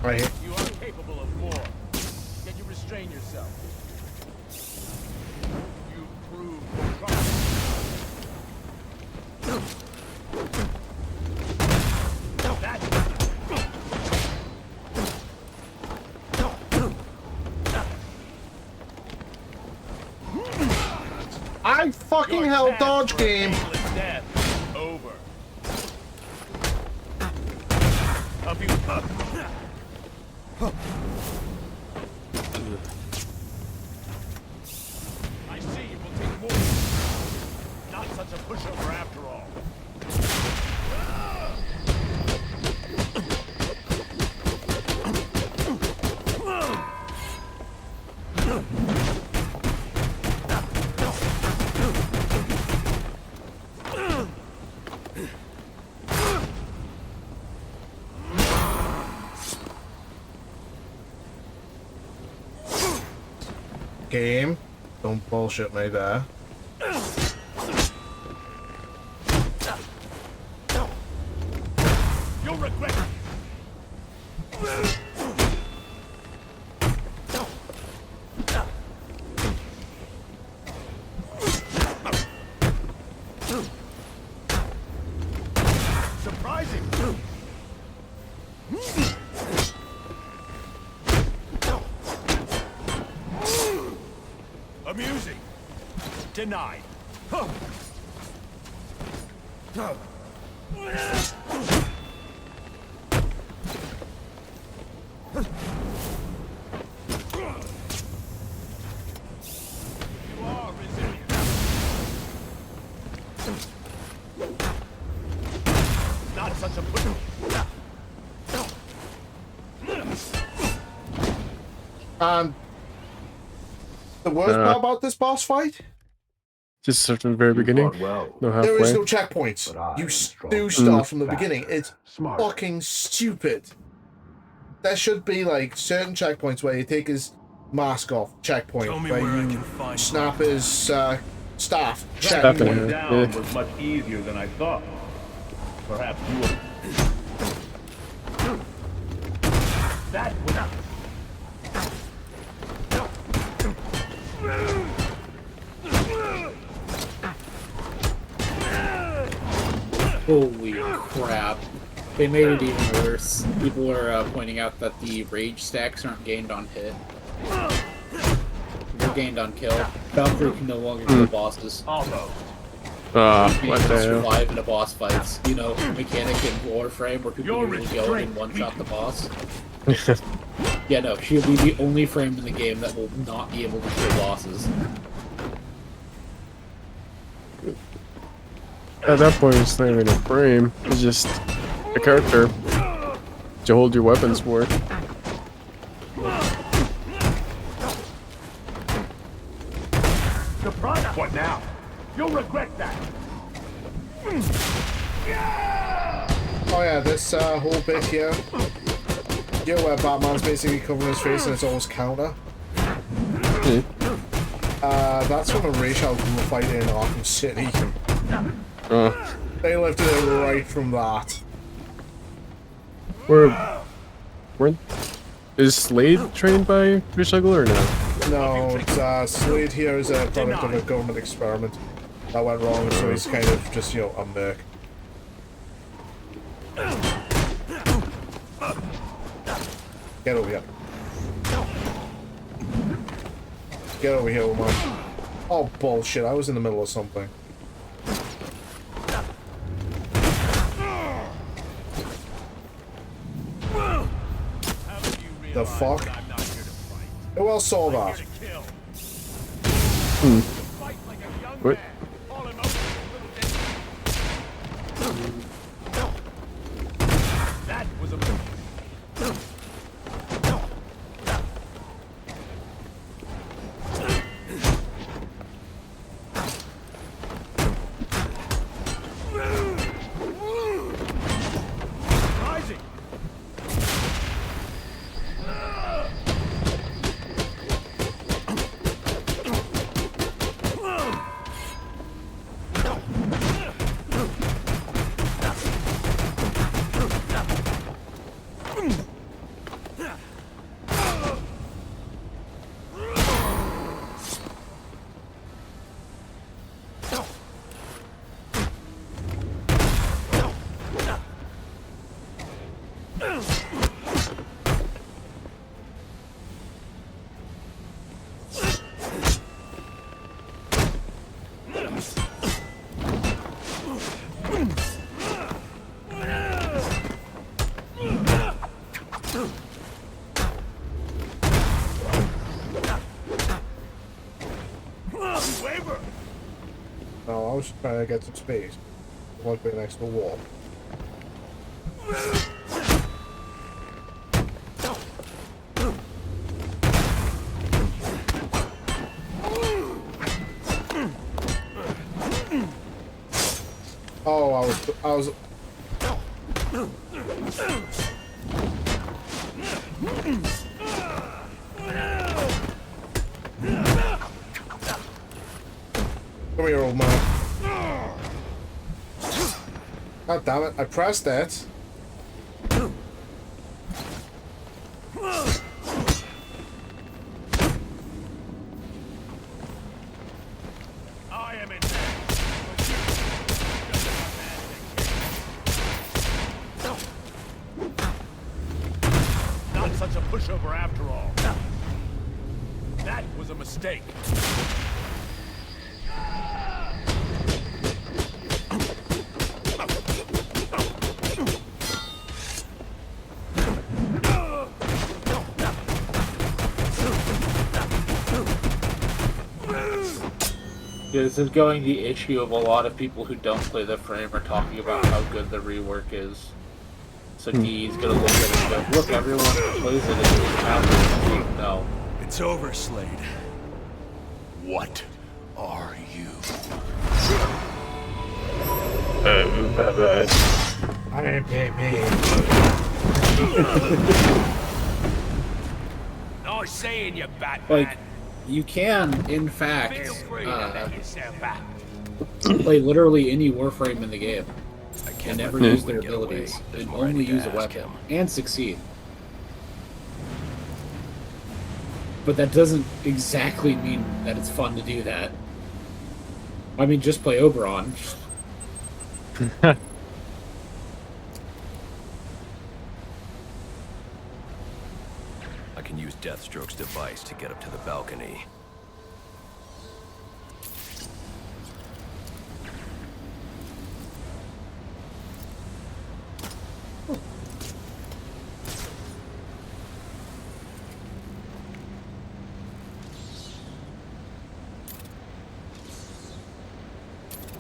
Right here. You are capable of more. Yet you restrain yourself. You prove your trust. I fucking hell dodge game. Death over. Up you up. I see you will take more. Not such a pushover after all. Game. Don't bullshit me there. You'll regret it. Surprising. Amusing. Denied. You are resilient. Not such a push. The worst part about this boss fight? Just start from the very beginning. No halfway. There is no checkpoints. You do start from the beginning. It's fucking stupid. There should be like certain checkpoints where you take his mask off. Checkpoint where you snap his staff. Tracking down was much easier than I thought. Perhaps you will. That was Holy crap. They made it even worse. People are pointing out that the rage stacks aren't gained on hit. They're gained on kill. Valkyrie can no longer kill bosses. What Can't the hell? survive in a boss fights. You know, mechanic in Warframe where people usually go in and one-shot the boss. Yeah, no, she'll be the only frame in the game that will not be able to kill bosses. At that point, it's not even a frame. It's just a character to hold your weapons for. Surprise! What now? You'll regret that. Oh yeah, this whole bit here. You know where Batman's basically covering his face and it's almost counter? That's from a racial group fight in Arkham City. They lifted it right from that. Is Slade trained by Recycle or no? No, it's, Slade here is a product of a government experiment that went wrong, so he's kind of just, you know, a merc. Get over here. Get over here, man. Oh, bullshit, I was in the middle of something. The fuck? Who else saw that? What? That was a No, I was just trying to get some space. I want to be next to the wall. Oh, I was. Come here, old man. God damn it, I pressed it. I am in Not such a pushover after all. That was a mistake. This is going the issue of a lot of people who don't play the frame are talking about how good the rework is. So he's gonna look at it and go, look, everyone who plays it is happy. No. It's over, Slade. What are you? I am Nice seeing you, Batman. Like, you can, in fact, Feel free to let yourself out. play literally any Warframe in the game and never let use anyone their get away. abilities and I'm only ready to use a ask weapon him. and succeed. But that doesn't exactly mean that it's fun to do that. I mean, just play Oberon. Deathstroke's device to get up to the balcony.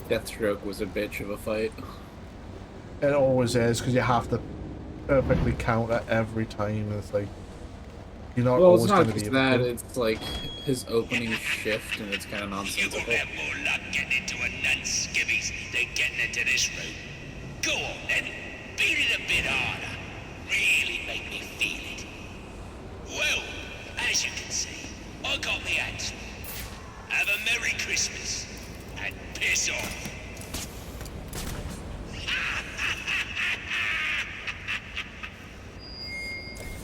Deathstroke was a bitch of a fight. It always is, because you have to perfectly counter every time. It's like, you're not Well, it's always not going to be just able that, to. it's like his opening shift, and it's kind of nonsensical. You will have more luck getting into a nun's skivvies than getting into this room. Go on then, beat it a bit harder. Really make me feel it. Well, as you can see, I got me answer. Have a Merry Christmas, and piss off.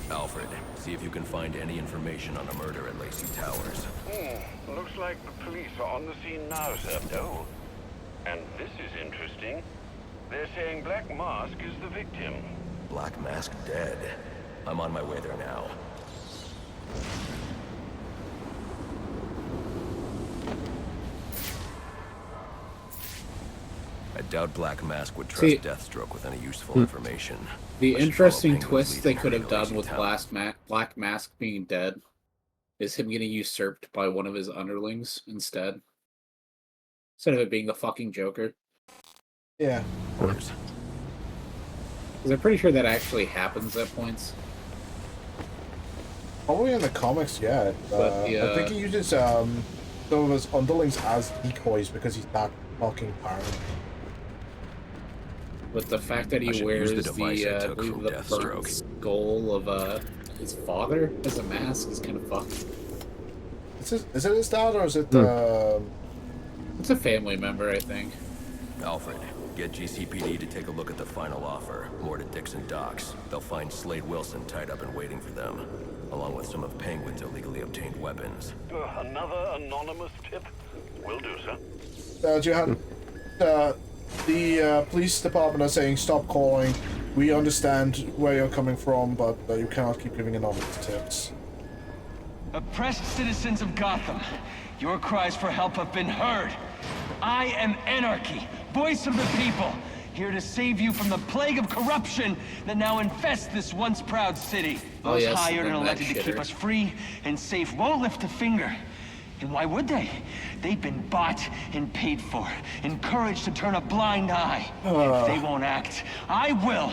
Alfred, see if you can find any information on a murder at Lacey Towers. Looks like the police are on the scene now, sir. Oh, and this is interesting. They're saying Black Mask is the victim. Black Mask dead. I'm on my way there now. I doubt Black Mask would trust Deathstroke with any useful information. The I should interesting follow Penguin's twist lead they and could hurry have to done Lacey with Towers. Black Mask being dead is him getting usurped by one of his underlings instead. Instead of it being the fucking Joker. Yeah. Of course. Because I'm pretty sure that actually happens at points. Probably in the comics, yeah. But I think he uses some of his underlings as decoys because he's that fucking paranoid. But the fact that he wears the burnt skull of his father as a mask is kind of fucked. Is it his dad or is it It's a family member, I think. Alfred, get GCPD to take a look at the final offer. More to Dixon Docks. They'll find Slade Wilson tied up and waiting for them, along with some of Penguin's illegally obtained weapons. Another anonymous tip? Will do, sir. Johan, the police department are saying stop calling. We understand where you're coming from, but you cannot keep giving anonymous tips. Oppressed citizens of Gotham, your cries for help have been heard. I am Anarchy, voice of the people, here to save you from the plague of corruption that now infests this once proud city. Those hired and elected to keep us free and safe won't lift a finger. And why would they? They've been bought and paid for, encouraged to turn a blind eye. If they won't act, I will.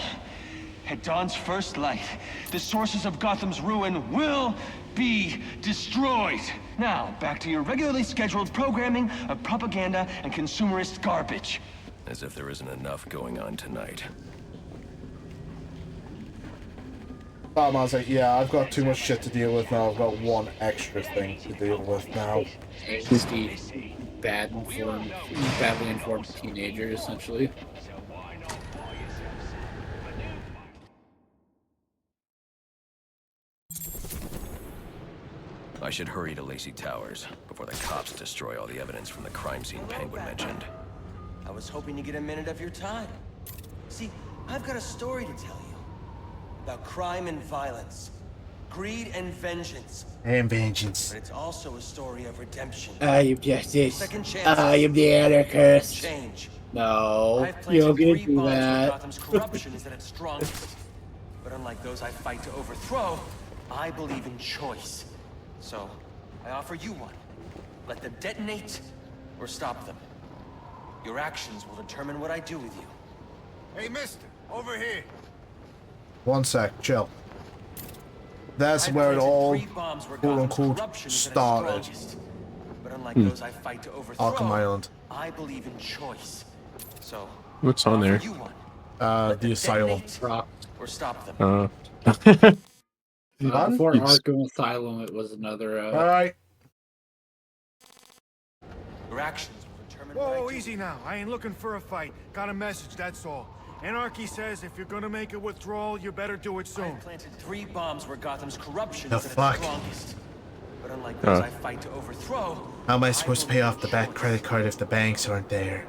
At dawn's first light, the sources of Gotham's ruin will be destroyed. Now, back to your regularly scheduled programming of propaganda and consumerist garbage. As if there isn't enough going on tonight. Batman's like, yeah, I've got too much shit to deal with now. I've got one extra thing to deal with now. Angsty, badly informed teenager, essentially. I should hurry to Lacey Towers before the cops destroy all the evidence from the crime scene Penguin mentioned. I was hoping to get a minute of your time. See, I've got a story to tell you. About crime and violence. Greed and vengeance. And vengeance. But it's also a story of redemption. I am justice. Second chances. I am the anarchist. Change. No, I've you're planted gonna 3 do bombs where that. Gotham's corruption is at its strongest. But unlike those I fight to overthrow, I believe in choice. So, I offer you one. Let them detonate, or stop them. Your actions will determine what I do with you. Hey, mister, over here. One sec, chill. That's where it all, quote-unquote, started. But unlike those I fight to overthrow, Arkham Island. I believe in choice. So, What's on there? The Asylum. Or stop them. Before Arkham Asylum, it was another. Alright. Your actions will determine Whoa, easy now. I ain't looking for a fight. Got a message, that's all. Anarchy says if you're gonna make a withdrawal, you better do it soon. I planted 3 bombs where Gotham's corruption The is at fuck? its strongest. But unlike those I fight to overthrow, How am I supposed to pay off the bad credit card if the banks aren't there?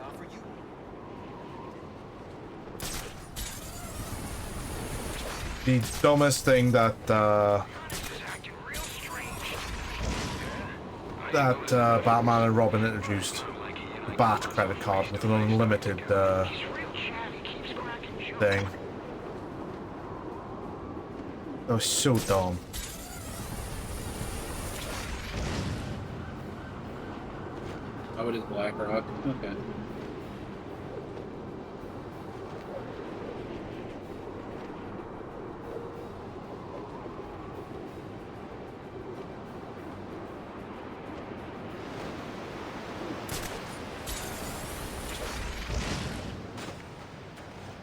The dumbest thing that that Batman and Robin introduced. The Bat credit card with an unlimited thing. That was so dumb. Oh, it is BlackRock. Okay.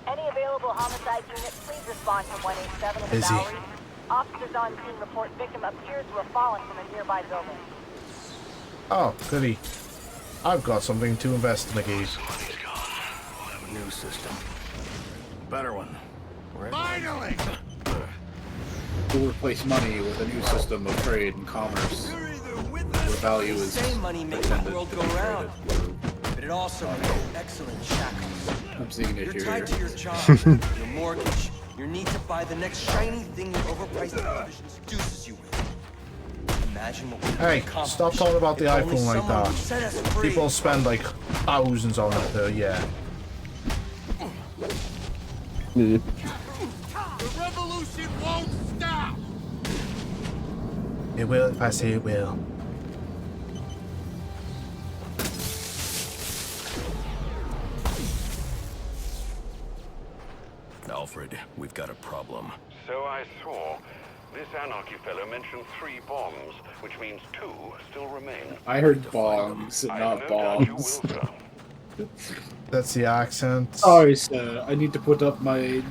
Any available homicide units, please respond to 187 in the Busy. Bowery. Officers on scene report victim appears to have fallen from a nearby building. Oh, goody. I've got something to investigate. Money's gone. We'll have a new system. Better one. Finally! We'll replace money with a new system of trade and commerce. Where value is Say money makes the world go round, but it also makes excellent shackles. I'm seeing an You're issue tied to here. your job, your mortgage, your need to buy the next shiny thing your overpriced television seduces you with. Imagine what we could Hey, accomplish stop talking about the if only iPhone like someone would set us that. free. People spend like thousands on it per year. The revolution won't stop! It will if I say it will. Alfred, we've got a problem. So I saw. This anarchy fellow mentioned 3 bombs, which means 2 still remain. I heard bombs and not bombs. That's the accent. Sorry, sir. I need to put up my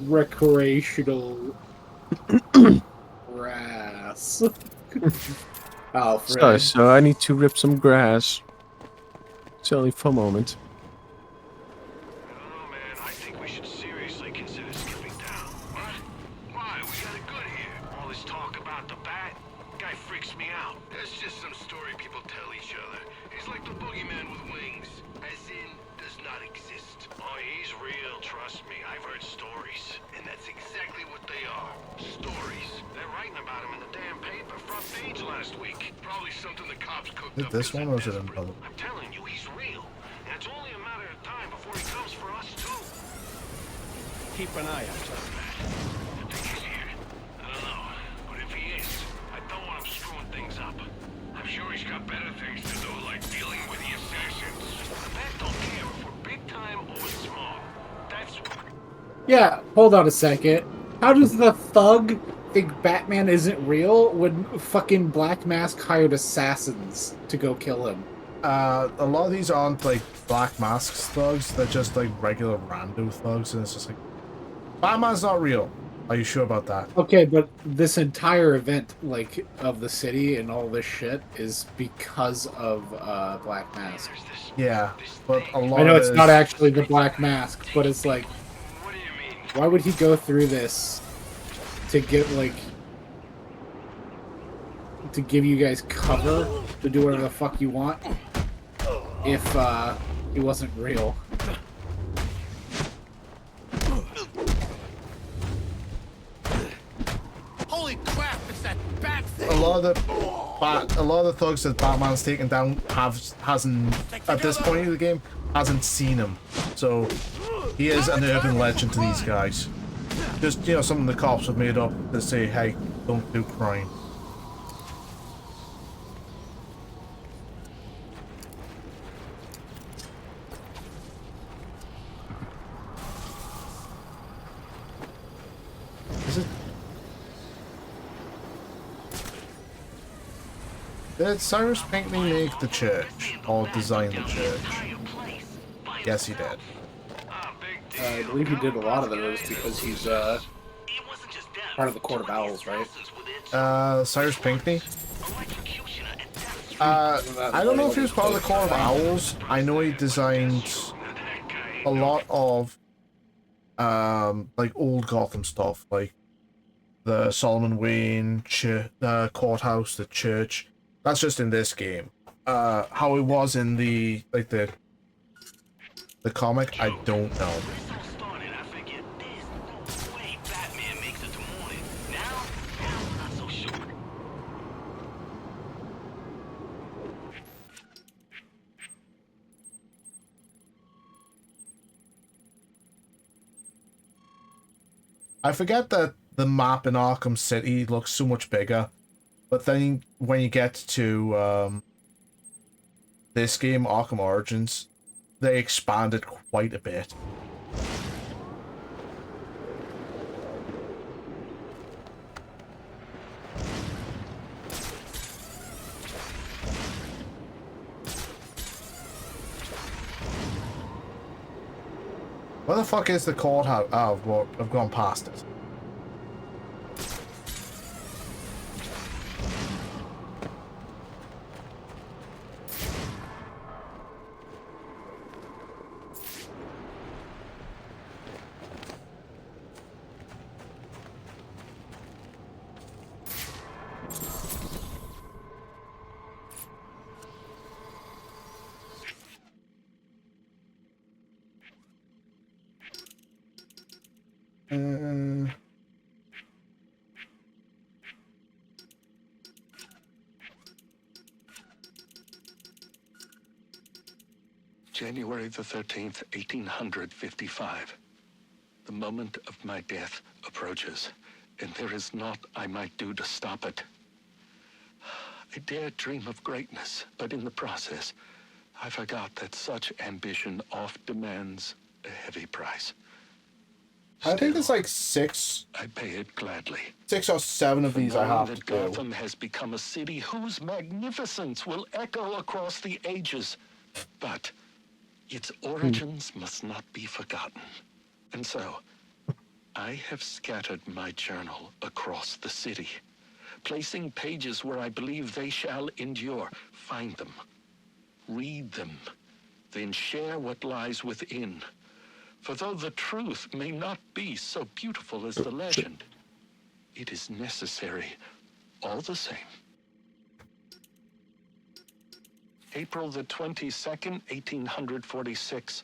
recreational grass. Alfred. So I need to rip some grass. It's only for a moment. I think we should seriously consider skipping town. What? Why? We got it good here. All this talk about the bat, guy freaks me out. That's just some story people tell each other. He's like the boogeyman with wings. As in, does not exist. Oh, he's real, trust me. I've heard stories. And that's exactly what they are. Stories. They're writing about him in the damn paper, front page last week. Probably something the cops cooked Is up. it this one or is it another? I'm telling you, he's real. And it's only a matter of time before he comes for us, too. Keep an eye out for that. You think he's here? I don't know. But if he is, I don't want him screwing things up. I'm sure he's got better things to do, like dealing with the assassins. The Bat don't care if we're big time or small. That's... Yeah, hold on a second. How does the thug think Batman isn't real when fucking Black Mask hired assassins to go kill him? A lot of these aren't like Black Masks thugs, they're just like regular rando thugs, and it's just like, Batman's not real. Are you sure about that? Okay, but this entire event, like, of the city and all this shit is because of Black Mask. Yeah, but a lot I know of it's it not is- actually the Black Mask, but it's like, why would he go through this to get, like, to give you guys cover to do whatever the fuck you want if he wasn't real? Holy crap, it's that bat thing! a lot of the thugs that Batman's taken down hasn't at this point in the game hasn't seen him, so he is an urban legend to these guys. Just, you know, something the cops have made up to say, hey, don't do crime. Is it? Did Cyrus Pinckney make the church or design the church? Yes, he did. I believe he did a lot of those because he's part of the Court of Owls, right? Cyrus Pinckney? I don't know if he was part of the Court of Owls. I know he designed a lot of like old Gotham stuff, like the Solomon Wayne the courthouse, the church. That's just in this game. How it was in the comic, I don't know. I forget that the map in Arkham City looks so much bigger, but then when you get to this game, Arkham Origins, they expanded quite a bit. Where the fuck is the courthouse? Oh, well, I've gone past it. January the 13th, 1855. The moment of my death approaches, and there is naught I might do to stop it. I dared dream of greatness, but in the process, I forgot that such ambition oft demands a heavy price. I think there's like 6. I pay it gladly. 6 or 7 of these I have to that do. Gotham has become a city whose magnificence will echo across the ages. But its origins must not be forgotten. And so, I have scattered my journal across the city, placing pages where I believe they shall endure. Find them, read them, then share what lies within. For though the truth may not be so beautiful as the legend, it is necessary all the same. April the 22nd, 1846.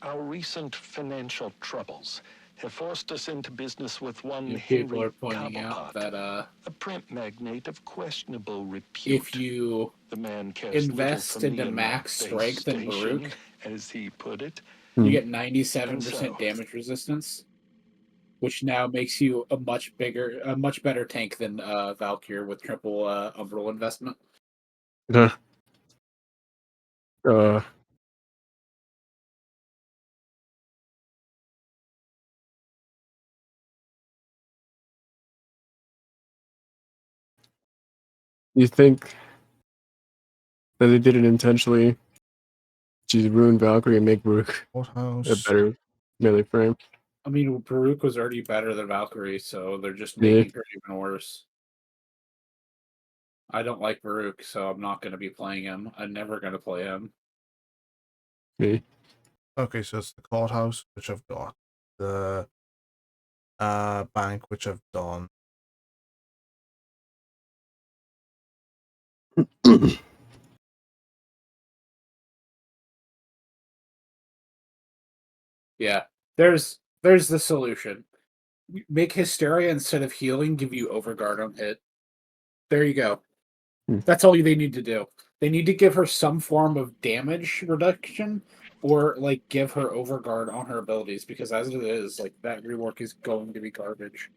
Our recent financial troubles have forced us into business with one People Henry are pointing out that a print magnate of questionable repute. if you the man cares invest little for me into and my max base strength and station, Baruch, as he put it. you get 97% And so, damage resistance, which now makes you a much better tank than Valkyr with triple Umbral investment. You think that they did it intentionally to ruin Valkyrie and make Baruch a better melee frame? I mean, Baruch was already better than Valkyrie, so they're just Yeah. making her even worse. I don't like Baruch, so I'm not going to be playing him. I'm never going to play him. Me. Okay, so it's the courthouse, which I've got. The bank, which I've done. Yeah, there's the solution. Make Hysteria instead of healing give you Overguard on hit. There you go. That's all they need to do. They need to give her some form of damage reduction, or like give her Overguard on her abilities, because as it is, like that rework is going to be garbage.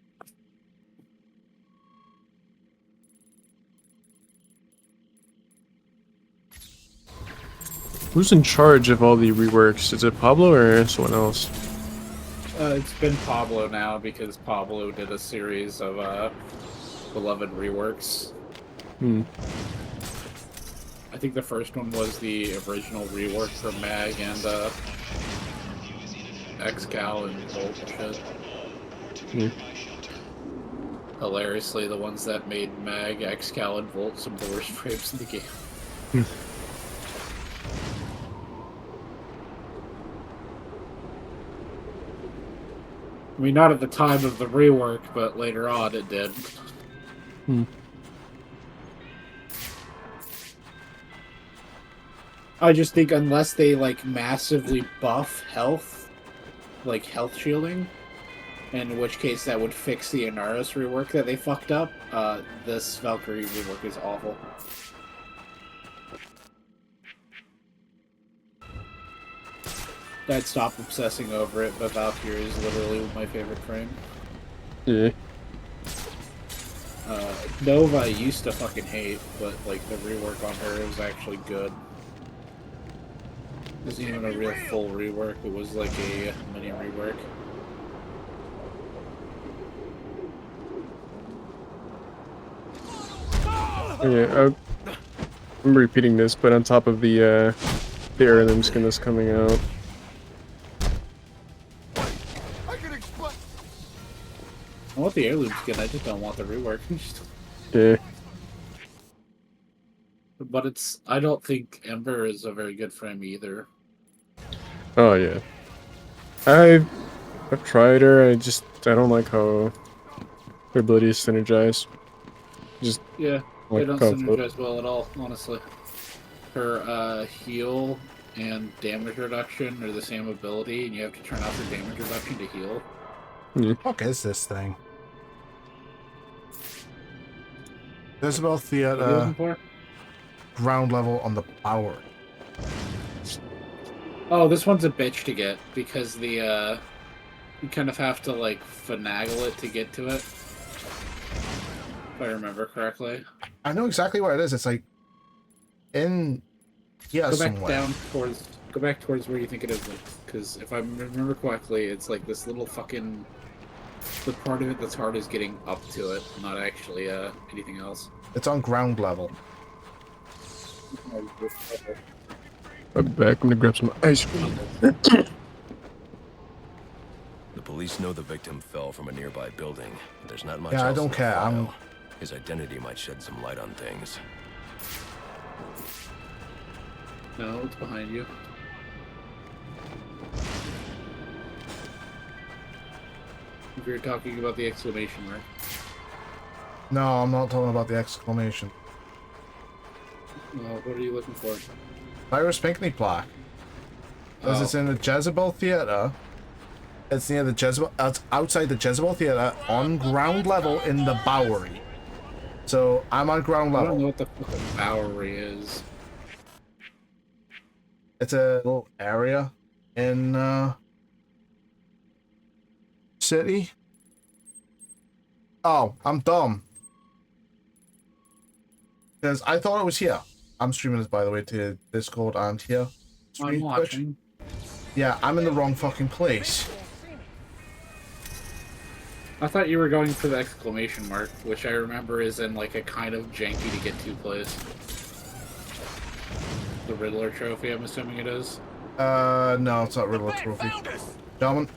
Who's in charge of all the reworks? Is it Pablo or someone else? It's been Pablo now, because Pablo did a series of beloved reworks. I think the first one was the original rework for Mag and X-Cal and Volt and shit. Hilariously, the ones that made Mag, X-Cal, and Volt some of the worst frames in the game. I mean, not at the time of the rework, but later on it did. I just think unless they, like, massively buff health, like health shielding, in which case that would fix the Inaris rework that they fucked up, this Valkyrie rework is awful. I'd stop obsessing over it, but Valkyrie is literally my favorite frame. Yeah. Nova I used to fucking hate, but like the rework on her was actually good. It wasn't even a real full rework, it was like a mini rework. Yeah, I'm repeating this, but on top of the heirloom skin that's coming out. I want the heirloom skin, I just don't want the rework. Yeah. But it's, I don't think Ember is a very good frame either. Oh yeah. I've tried her. I don't like how her ability is synergized. Just Yeah, they like don't conflict. synergize well at all, honestly. Her heal and damage reduction are the same ability, and you have to turn off her damage reduction to heal. Yeah. Fuck is this thing? Isabel Theater. Ground level on the Bowery. Oh, this one's a bitch to get because the you kind of have to like finagle it to get to it. If I remember correctly. I know exactly where it is. It's like in Go back somewhere. down towards. Go back towards where you think it is, because if I remember correctly, it's like this little fucking. The part of it that's hard is getting up to it, not actually anything else. It's on ground level. I'll be back. I'm gonna grab some ice cream. The police know the victim fell from a nearby building, but there's not much else Yeah, I in don't the care. file. His identity might shed some light on things. No, it's behind you. If you're talking about the exclamation mark. No, I'm not talking about the exclamation. What are you looking for? Cyrus Pinckney plaque. Because it's in the Jezebel Theater. It's near the Jezebel. It's outside the Jezebel Theater on ground level in the Bowery. So I'm on ground level. I don't know what the fucking Bowery is. It's a little area in city. Oh, I'm dumb. Because I thought it was here. I'm streaming this, by the way, to Discord and here. I'm watching. Yeah, I'm in the wrong fucking place. I thought you were going for the exclamation mark, which I remember is in like a kind of janky to get to place. The Riddler trophy, I'm assuming it is. No, it's not Riddler trophy. Gentlemen.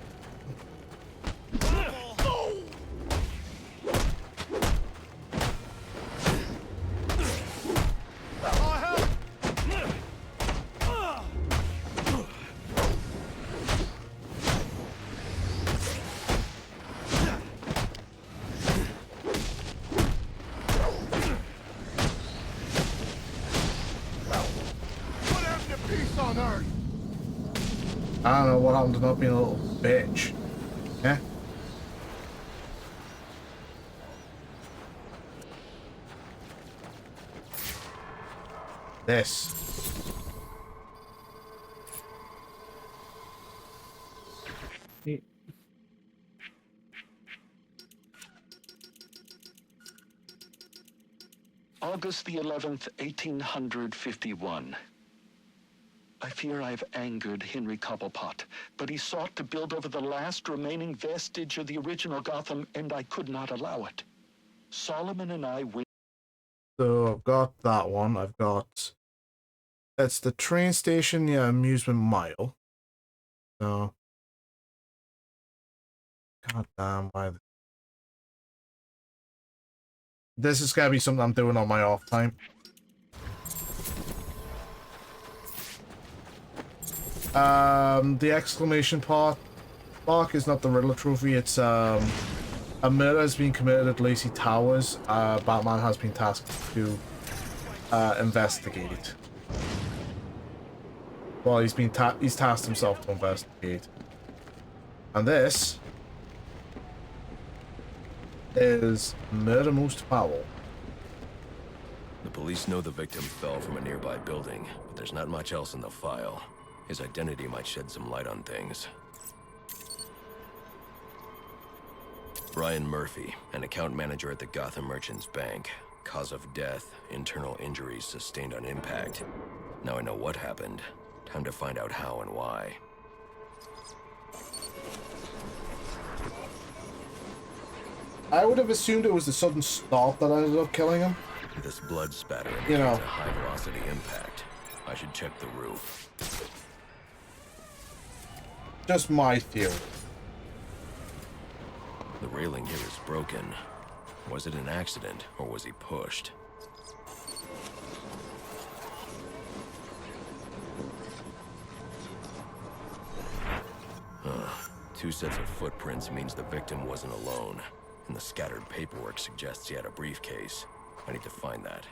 I don't know what happened to not being a little bitch. Yeah? This. August the 11th, 1851. I fear I've angered Henry Cobblepot, but he sought to build over the last remaining vestige of the original Gotham, and I could not allow it. Solomon and I went. So I've got that one. I've got... It's the train station near Amusement Mile. So... God damn, why... This is gotta be something I'm doing on my off time. The exclamation mark is not the Riddler trophy. It's a murder has been committed at Lacey Towers. Batman has been tasked to investigate. Well, he's tasked himself to investigate. And this is Murder Most Foul. The police know the victim fell from a nearby building, but there's not much else in the file. His identity might shed some light on things. Brian Murphy, an account manager at the Gotham Merchants Bank. Cause of death, internal injuries sustained on impact. Now I know what happened. Time to find out how and why. I would have assumed it was the sudden stop that ended up killing him. This blood spatter You know. indicates a high-velocity impact. I should check the roof. Just my theory. The railing here is broken. Was it an accident, or was he pushed? Two sets of footprints means the victim wasn't alone, and the scattered paperwork suggests he had a briefcase. I need to find that.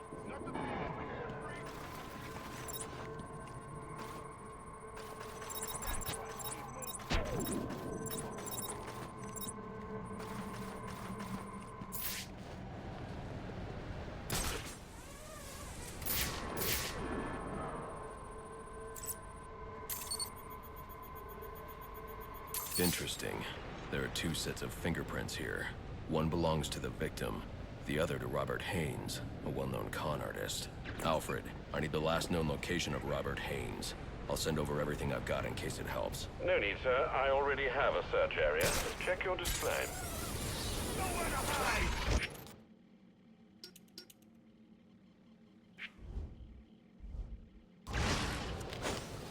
Interesting. There are two sets of fingerprints here. One belongs to the victim, the other to Robert Haynes, a well-known con artist. Alfred, I need the last known location of Robert Haynes. I'll send over everything I've got in case it helps. No need, sir. I already have a search area. Check your display.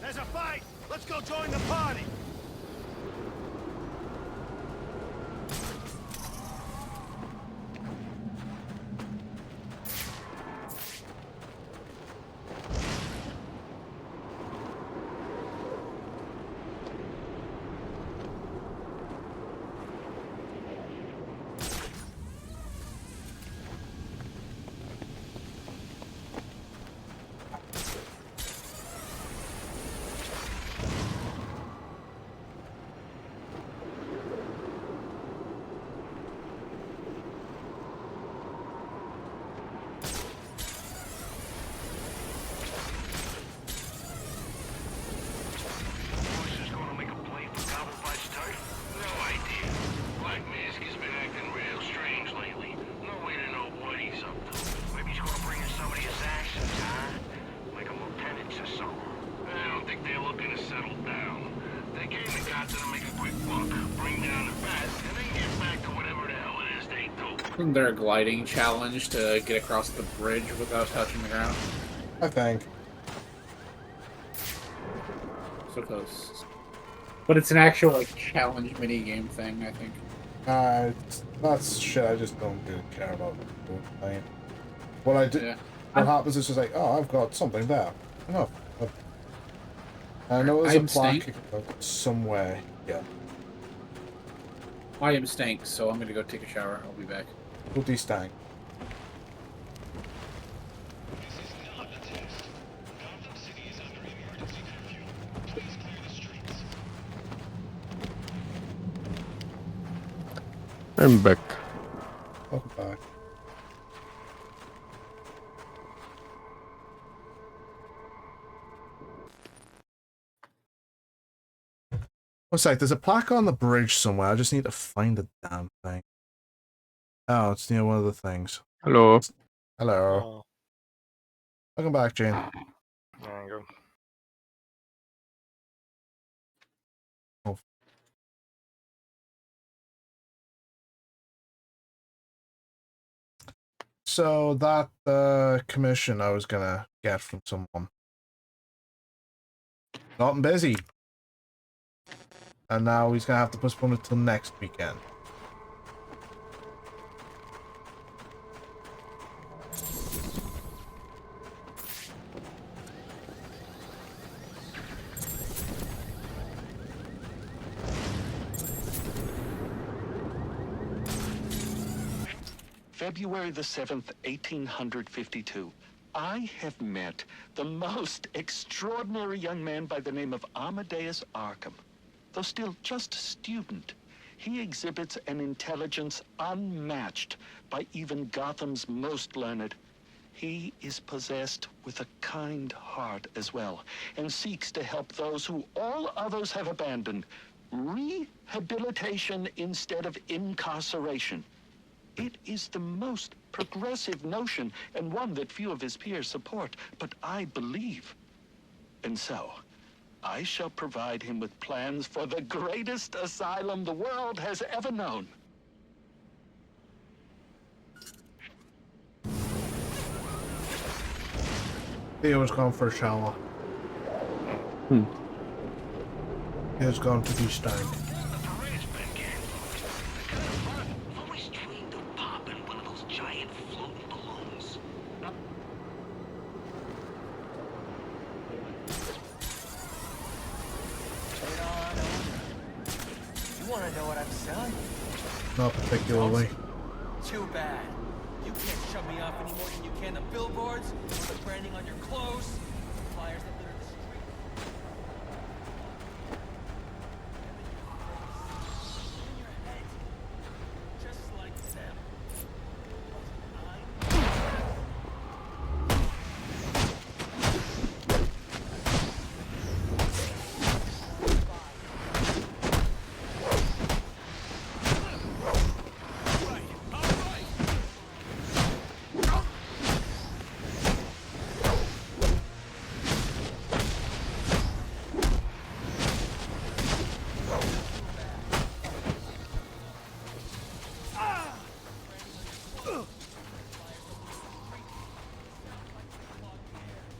There's a fight! Let's go join the party! Isn't there a gliding challenge to get across the bridge without touching the ground? I think. So close. But it's an actual like challenge mini game thing, I think. That's shit I just don't really care about playing. What I do, what happens is just like, oh, I've got something there. Enough. I know there's a plaque somewhere. Yeah. I am stank, so I'm gonna go take a shower. I'll be back. We'll de-stank. I'm back. Welcome back. What's that? There's a plaque on the bridge somewhere. I just need to find the damn thing. Oh, it's near one of the things. Hello. Hello. Welcome back, Jane. There you go. Oh. So that commission I was gonna get from someone. Gotten busy. And now he's gonna have to postpone it till next weekend. February the 7th, 1852. I have met the most extraordinary young man by the name of Amadeus Arkham. Though still just a student, he exhibits an intelligence unmatched by even Gotham's most learned. He is possessed with a kind heart as well, and seeks to help those who all others have abandoned. rehabilitation instead of incarceration. It is the most progressive notion and one that few of his peers support, but I believe. And so, I shall provide him with plans for the greatest asylum the world has ever known. Theo was gone for a shower. He was gone to be stoned. You want to know what I'm selling? Not particularly. Too bad. You can't shove me off any more than you can the billboards, or the branding on your clothes, the flyers that litter the street. In your head, just like them.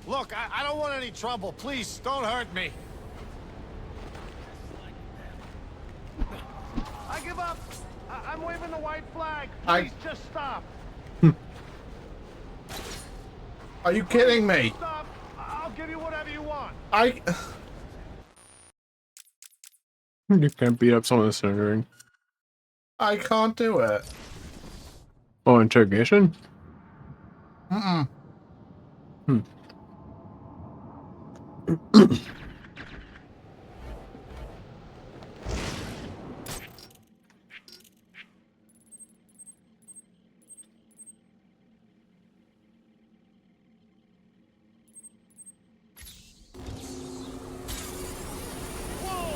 Look, I don't want any trouble. Please, don't hurt me. I give up. I'm waving the white flag. Please, just stop. Are you kidding me? Stop. I'll give you whatever you want. You can't beat up someone that's surrendering. I can't do it. Oh, interrogation? Mm-mm.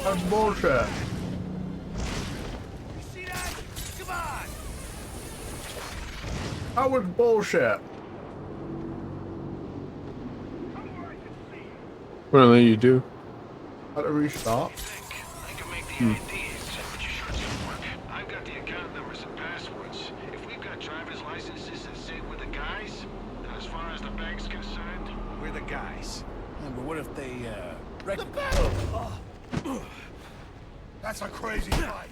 That's bullshit. See that? Come on. That was bullshit. What do you do? How to restart? I've got the account numbers and passwords. If we've got driver's licenses that say we're the guys, then as far as the bank's concerned, we're the guys. Yeah, but what if they, The battle! That's a crazy fight.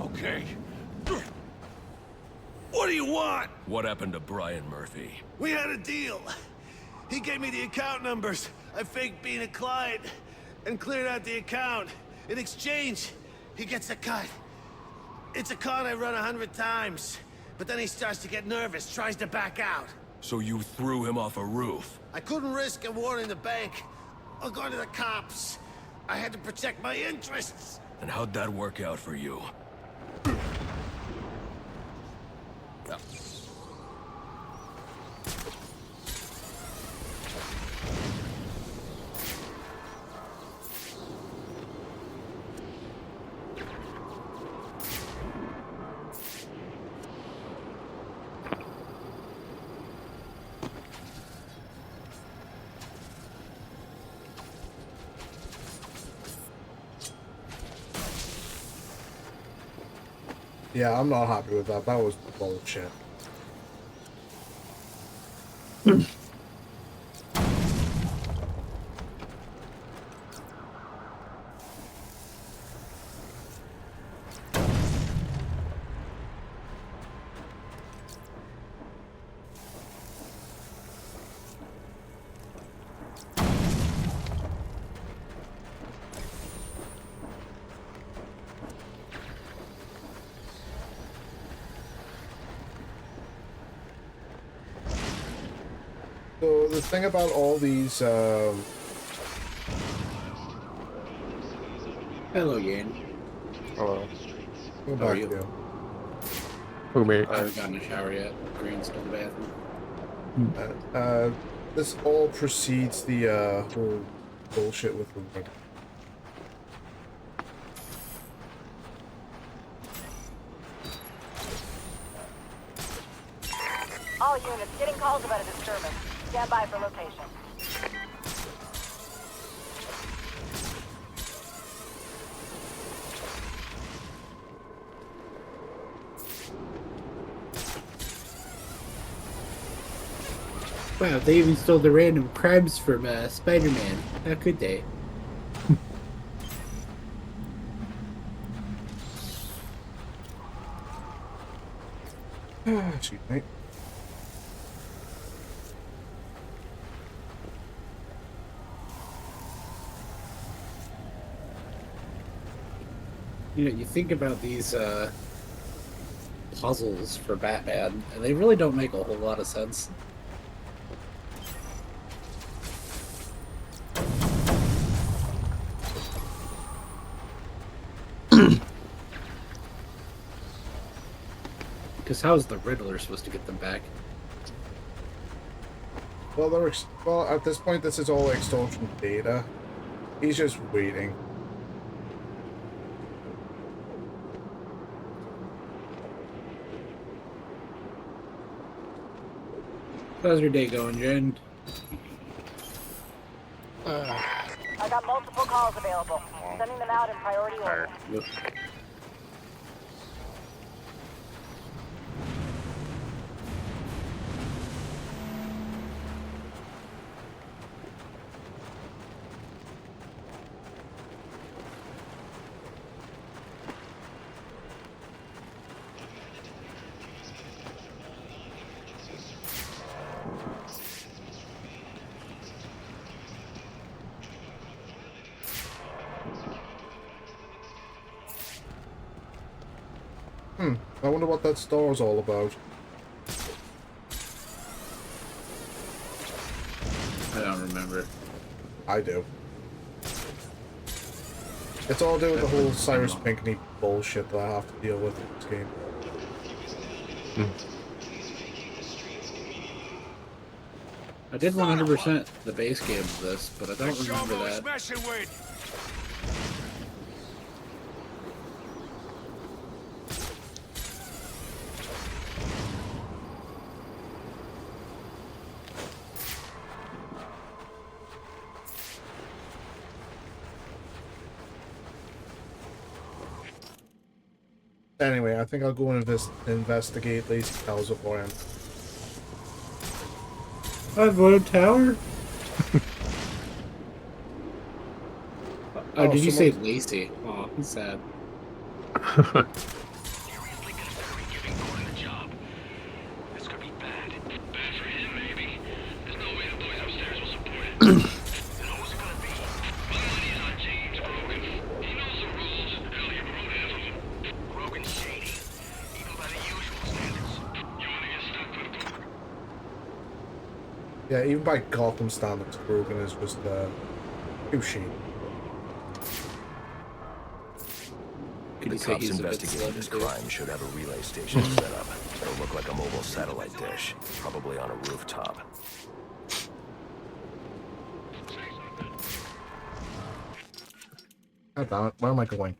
Okay. What do you want? What happened to Brian Murphy? We had a deal. He gave me the account numbers. I faked being a client and cleared out the account. In exchange, he gets a cut. It's a con I run 100 times. But then he starts to get nervous, tries to back out. So you threw him off a roof? I couldn't risk a warning the bank or going to the cops. I had to protect my interests. And how'd that work out for you? Yeah, I'm not happy with that. That was bullshit. So the thing about all these, Hello, Yan. Hello. go How are back you? to Who made? I haven't gotten a shower yet. Green's still in the bathroom. this all precedes the whole bullshit with the All units getting calls about a disturbance. Stand by for location. Wow, they even stole the random crabs from Spider-Man. How could they? Excuse me. You know, you think about these puzzles for Batman, and they really don't make a whole lot of sense. Because how is the Riddler supposed to get them back? Well, well, at this point, this is all extortion data. He's just waiting. How's your day going, Jen? I got multiple calls available. Sending them out in priority order. I wonder what that store's all about. I don't remember. I do. It's all to do with the whole Cyrus Pinckney bullshit that I have to deal with in this game. I did 100% the base game of this, but I don't remember that. Anyway, I think I'll go and investigate Lazy Towers of Orion. Void Tower? Oh, did you say Lacey? Oh, he's sad. This could be bad. Bad for him, maybe. There's no way the boys upstairs will support it. Then who's it gonna be? My money's on James Grogan. He knows the rules. Hell, you wrote half of them. Grogan's shady. Even by the usual standards. You wanna get stuck with him? Yeah, even by Gotham standards, Grogan is just too shady. The cops investigating this crime should have a relay station set up. It'll look like a mobile satellite dish, probably on a rooftop. God damn it, where am I going?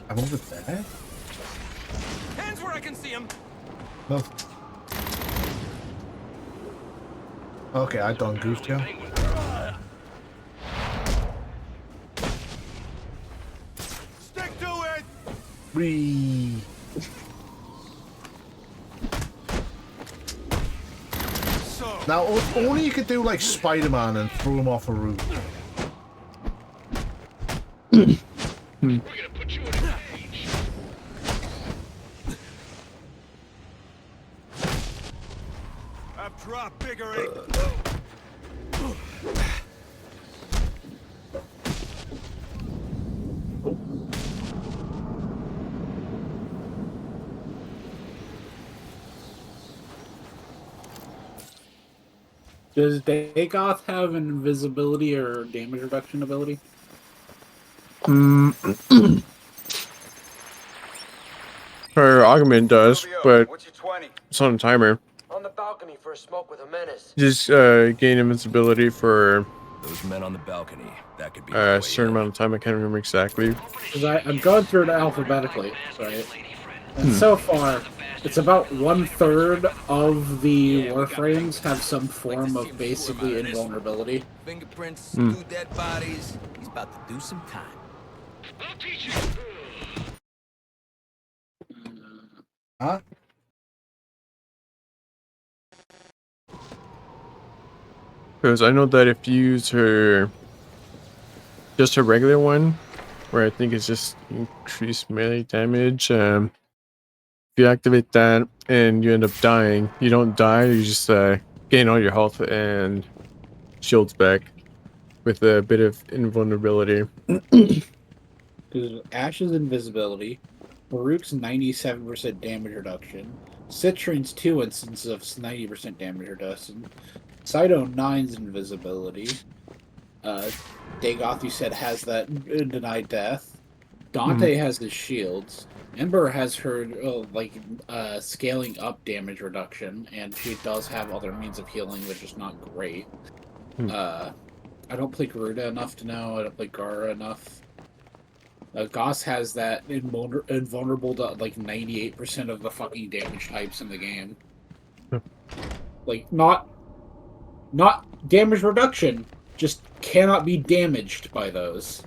I'm over there? Hands where I can see him. No. Okay, I done goofed you. Stick to it. Whee! Now, only you could do like Spider-Man and throw him off a roof. Hmm. We're gonna put you in a cage. I've dropped bigger ink. Does Dagoth have an invisibility or damage reduction ability? Her augment does, but it's on a timer. On the balcony for a smoke with a menace. Just gain invincibility for Those men on the balcony. That could be a certain amount of time. I can't remember exactly. Because I'm going through it alphabetically, right? And so far, it's about 1/3 of the Warframes have some form of basically invulnerability. Fingerprints, Hmm. 2 dead bodies. He's about to do some time. I'll teach you. Huh? Because I know that if you use her, just her regular one, where I think it's just increased melee damage. If you activate that and you end up dying, you don't die. You just gain all your health and shields back with a bit of invulnerability. Because Ash's invisibility, Baruch's 97% damage reduction, Citrin's 2 instances of 90% damage reduction, Cyto 9's invisibility, Dagoth, you said, has that denied death, Dante has his shields, Ember has her scaling up damage reduction, and she does have other means of healing, which is not great. I don't play Garuda enough to know. I don't play Gara enough. Goss has that invulnerable to like 98% of the fucking damage types in the game. Like not damage reduction, just cannot be damaged by those.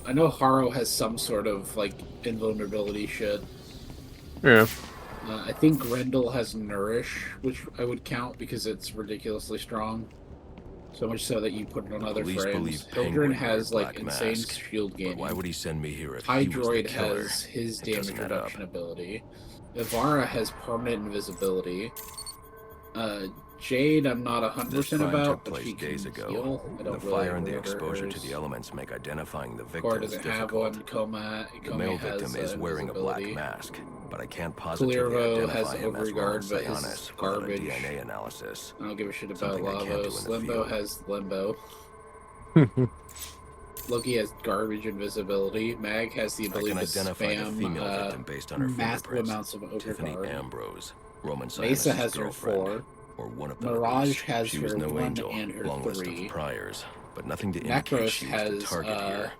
I know Haro has some sort of like invulnerability shit. Yeah. I think Grendel has Nourish, which I would count because it's ridiculously strong. So much so that you put it on other Police frames. believe Hildren Penguin has wore a like black insane mask, shield gaining. Why would he send me here if he was the Hydroid killer? has his It damage doesn't add reduction up. ability. Ivara has permanent invisibility. Jade, I'm not 100% This crime about, took but place she can days ago. heal. I don't The really fire and the remember exposure to hers. the elements make identifying the Core victims doesn't have difficult. one. Koma The male has victim is wearing a black invisibility. mask, but I can't positively Clearvo identify has him as one Overguard, but his Sionis is without a garbage. DNA analysis. I don't give a shit about Something I can't do in Lavos. the Limbo field. has Limbo. Loki has garbage invisibility. Mag has the I ability can to identify the female spam victim based on her massive fingerprints. amounts of Tiffany Overguard. Ambrose, Roman Mesa Sionis' has her girlfriend, 4. or one of them. at Mirage least. has She her was no 1 angel. and her Long list 3. of priors, but nothing to indicate Necros she was the has target here.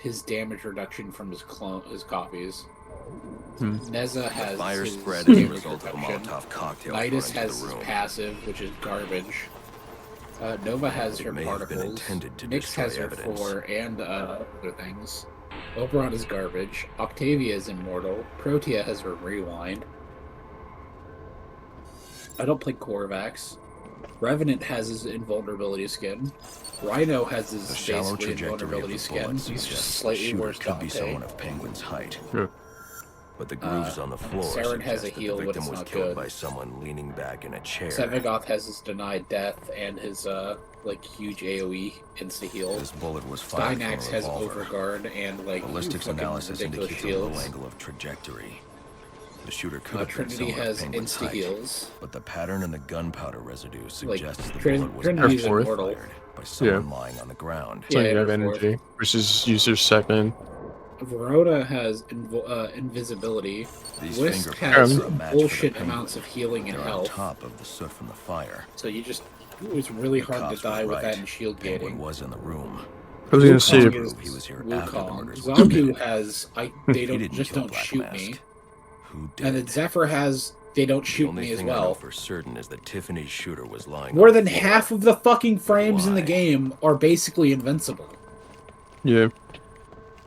his damage reduction from his copies. Hmm. Neza has Fire his spread as a damage result of a reduction. Molotov cocktail Nidus thrown into has the his room. passive, which is garbage. Nova has It her may have been particles. intended to Nyx destroy has her evidence. 4 and other things. Oberon is garbage. Octavia is immortal. Protea has her rewind. I don't play Corvax. Revenant has his invulnerability skin. Rhino has his The shallow basically trajectory of invulnerability the skin. bullet He's just suggests the slightly shooter worse could be Dante. someone of Penguin's height. Yeah. But the grooves on the floor Saren has suggest a that heal, the but victim it's was not killed good. by someone leaning back in a chair. Sevagoth has his denied death and his like huge AoE insta heal. This bullet was fired from a Stynax has revolver. Overguard and like Ballistics fucking analysis ridiculous indicates a low shields. angle of trajectory. The shooter could have been Trinity someone of has Penguin's insta height, heals. but the pattern in the gunpowder residue suggests the Trin- bullet was Trinity's actually immortal. fired by someone lying on the ground. So you Yeah, have fourth. energy versus user 2nd. Verona has invisibility. These Wisp fingerprints has are a match for the bullshit Penguin. amounts of healing and They're on health. top of the soot from the fire. So you just it's really The hard to cops were die with that right. and shield Penguin gating. was in the room. I was gonna say, Wukong He was here is after the Wukong. murders were Zalku committed. has they He don't didn't just kill don't Black shoot Mask. me. Who did? And then Zephyr has they don't The shoot only me as thing I know well. for certain is that Tiffany's shooter was lying. More on the than floor. half of the fucking frames in the Why? game are basically invincible. yeah.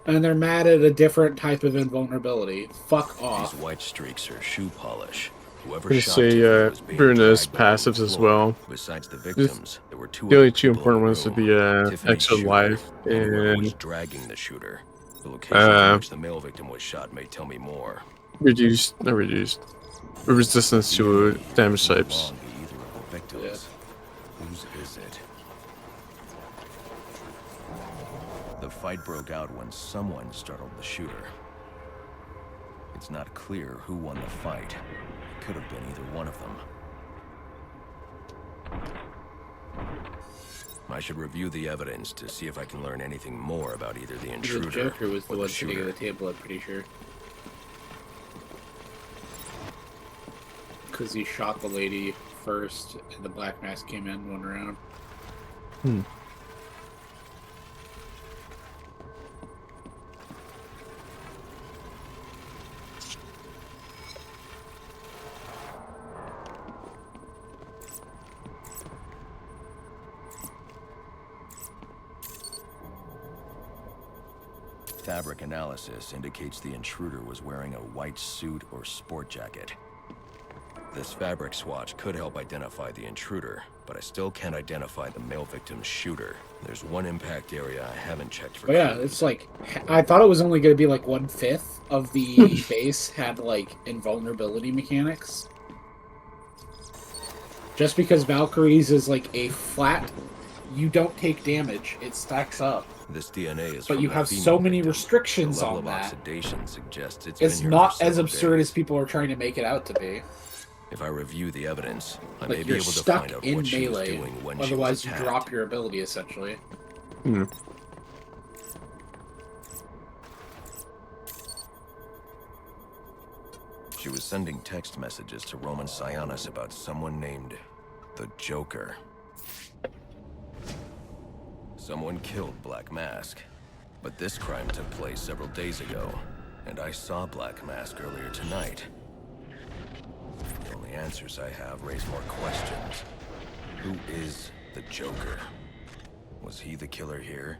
And they're mad at a different type of invulnerability. Fuck off. These white streaks are shoe polish. Whoever gonna shot say Tiffany was being Bruno's dragged along the passives as floor. well. Besides the This, victims, there were two the other only two people in important the ones would room. be Tiffany's extra shooter life and whoever was and dragging the shooter. The location from which the male victim was shot may tell me more. not reduced. Resistance to damage types. Belong to either of the victims. Whose is it? The fight broke out when someone startled the shooter. It's not clear who won the fight. It could have been either one of them. I should review the evidence to see if I can learn anything more about either the intruder The Joker was the or one the sitting at shooter. the table, I'm pretty sure. Because he shot the lady first, and the Black Mask came in one round. Fabric analysis indicates the intruder was wearing a white suit or sport jacket. This fabric swatch could help identify the intruder, but I still can't identify the male victim's shooter. There's one impact area I haven't checked for But yeah, clues. it's like, I thought it was only going to be like 1/5 of the base had like invulnerability mechanics. Just because Valkyries is like a flat, you don't take damage, it stacks up. This DNA is But from you the have female so many victim. restrictions The level on of that. oxidation suggests it's It's been here not for as several absurd days. as people are trying to make it out to be. If I review the evidence, I Like, may be you're able to stuck find out in what she was melee, doing when she was otherwise you attacked. drop your ability, essentially. She was sending text messages to Roman Sionis about someone named the Joker. Someone killed Black Mask, but this crime took place several days ago, and I saw Black Mask earlier tonight. The only answers I have raise more questions. Who is the Joker? Was he the killer here?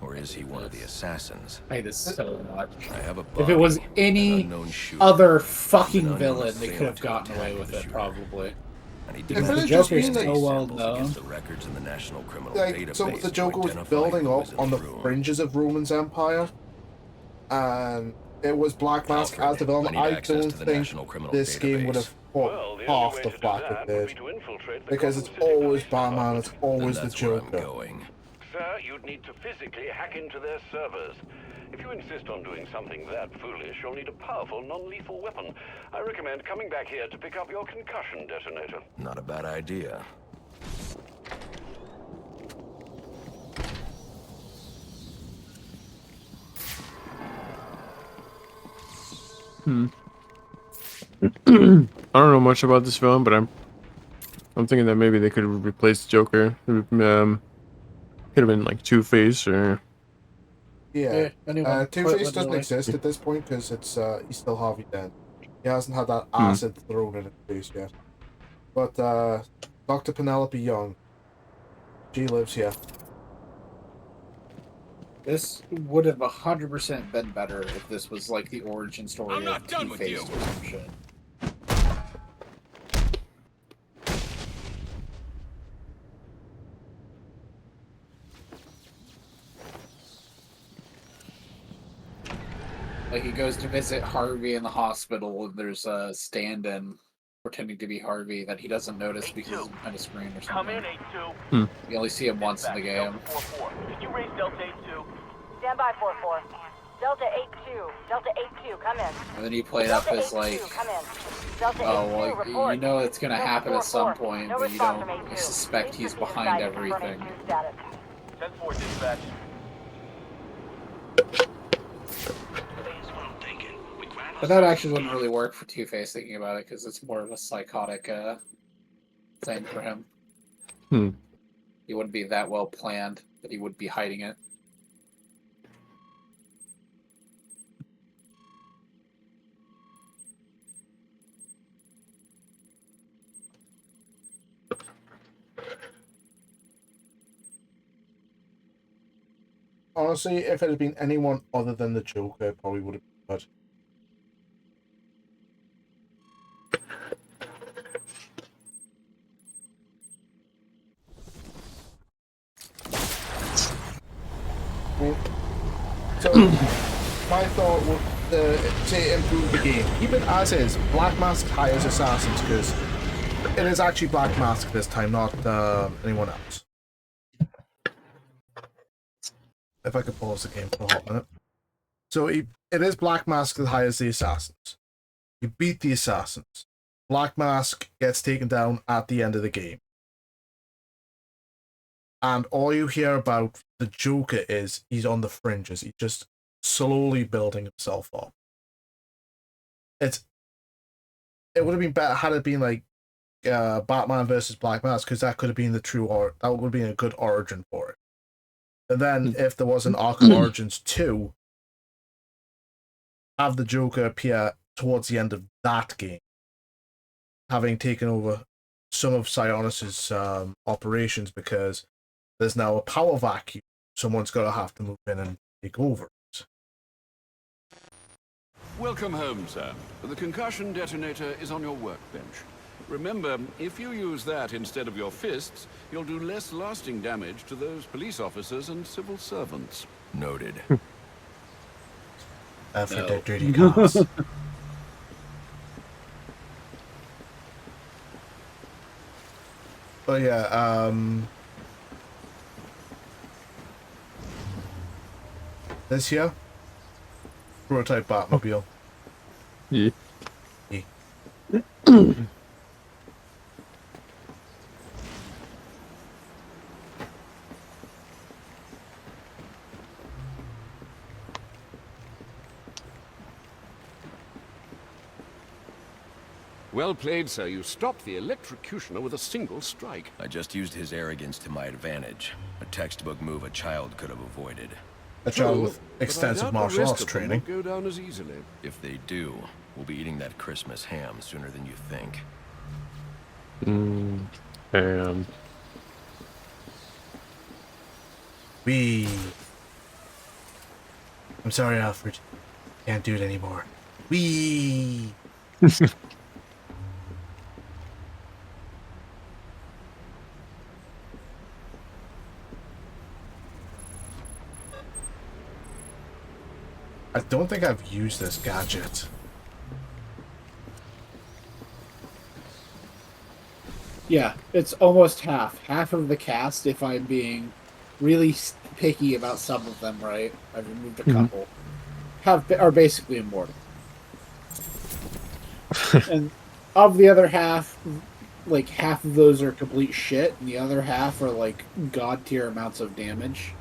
Or is he one of the assassins? I hate this so much. I have a If it was body, an any unknown shooter, other and fucking an unknown villain, they could assailant have who gotten away attacked with the it, shooter. probably. I need If to it match had The just Joker's been so like, well samples known. against the records in the National Criminal like Database so the to Joker was identify building who up was in on the room. fringes of Roman's empire, and it was Black Mask Alfred, as the villain. I need I access don't to the think National Criminal this game would Database. have put half the flack it did, because it's always Batman, it's always the That's where I'm Joker. going. Sir, you'd need to physically hack into their servers. If you insist on doing something that foolish, you'll need a powerful, non-lethal weapon. I recommend coming back here to pick up your concussion detonator. Not a bad idea. I don't know much about this villain, but I'm thinking that maybe they could have replaced Joker. Could have been like Two-Face or Yeah, anyone Two-Face quit doesn't literally. exist at this point because it's he's still Harvey Dent. He hasn't had that acid thrown in his face yet. But Dr. Penelope Young, she lives here. This would have 100% been better if this was like the origin story I'm not of done with Two-Face you. or some shit. Like he goes to visit Harvey in the hospital, and there's a stand-in pretending to be Harvey that he doesn't notice because he's behind a screen or Come something. in, 8-2. You only see him once in the game. Delta 4-4. Can you raise Delta 8-2? Stand by 4-4. Delta 8-2. Delta 8-2, come in. And then he played up Delta as like, 8-2, come in. Delta oh 8-2, well, report. you know it's gonna Delta happen at some 4-4. point, No but you response don't. from You 8-2. suspect Please he's proceed behind inside to confirm everything. 8-2 status. 10-4 dispatch. But that actually wouldn't really work for Two-Face thinking about it, because it's more of a psychotic thing for him. He wouldn't be that well planned, but he would be hiding it. Honestly, if it had been anyone other than the Joker, it probably would have been good. So, my thought would to improve the game. Keep it as is. Black Mask hires assassins because it is actually Black Mask this time, not anyone else. If I could pause the game for a hot minute. So it is Black Mask that hires the assassins. You beat the assassins. Black Mask gets taken down at the end of the game. And all you hear about the Joker is he's on the fringes. He's just slowly building himself up. It would have been better had it been like Batman versus Black Mask, because that could have been that would have been a good origin for it. And then if there was an Arkham Origins 2, have the Joker appear towards the end of that game, having taken over some of Sionis' operations, because there's now a power vacuum. Someone's got to have to move in and take over it. Welcome home, sir. The concussion detonator is on your workbench. Remember, if you use that instead of your fists, you'll do less lasting damage to those police officers and civil servants. Noted. For their dirty cops. But yeah, this here, prototype Batmobile. Yeah. Well played, sir. You stopped the electrocutioner with a single strike. I just used his arrogance to my advantage. A textbook move a child could have avoided. A child with extensive martial arts training. Go down as easily. If they do, we'll be eating that Christmas ham sooner than you think. Ham. I'm sorry, Alfred. Can't do it anymore. Wee. I don't think I've used this gadget. Yeah, it's almost half. Half of the cast, if I'm being really picky about some of them, right? I've removed a couple. Are basically immortal. And of the other half, like half of those are complete shit, and the other half are like god tier amounts of damage.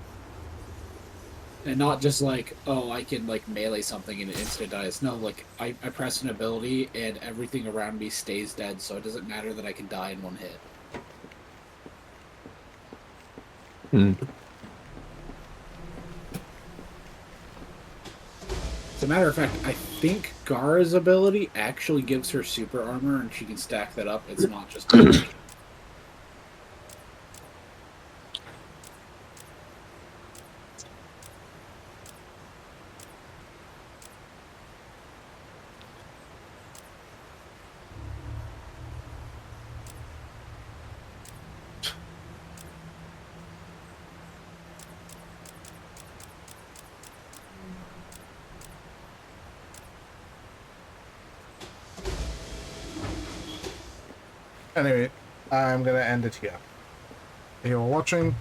And not just like, oh, I can like melee something and it instant dies. No, like I press an ability and everything around me stays dead, so it doesn't matter that I can die in one hit. As a matter of fact, I think Gara's ability actually gives her super armor and she can stack that up. It's not just damage. Anyway, I'm gonna end it here. If you're watching,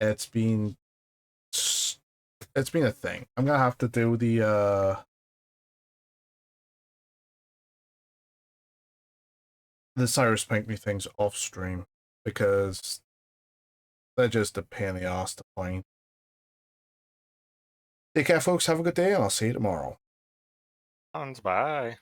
it's been a thing. I'm gonna have to do the Cyrus Pinkney things off stream because they're just a pain in the ass to find. Take care, folks. Have a good day, and I'll see you tomorrow. Bye.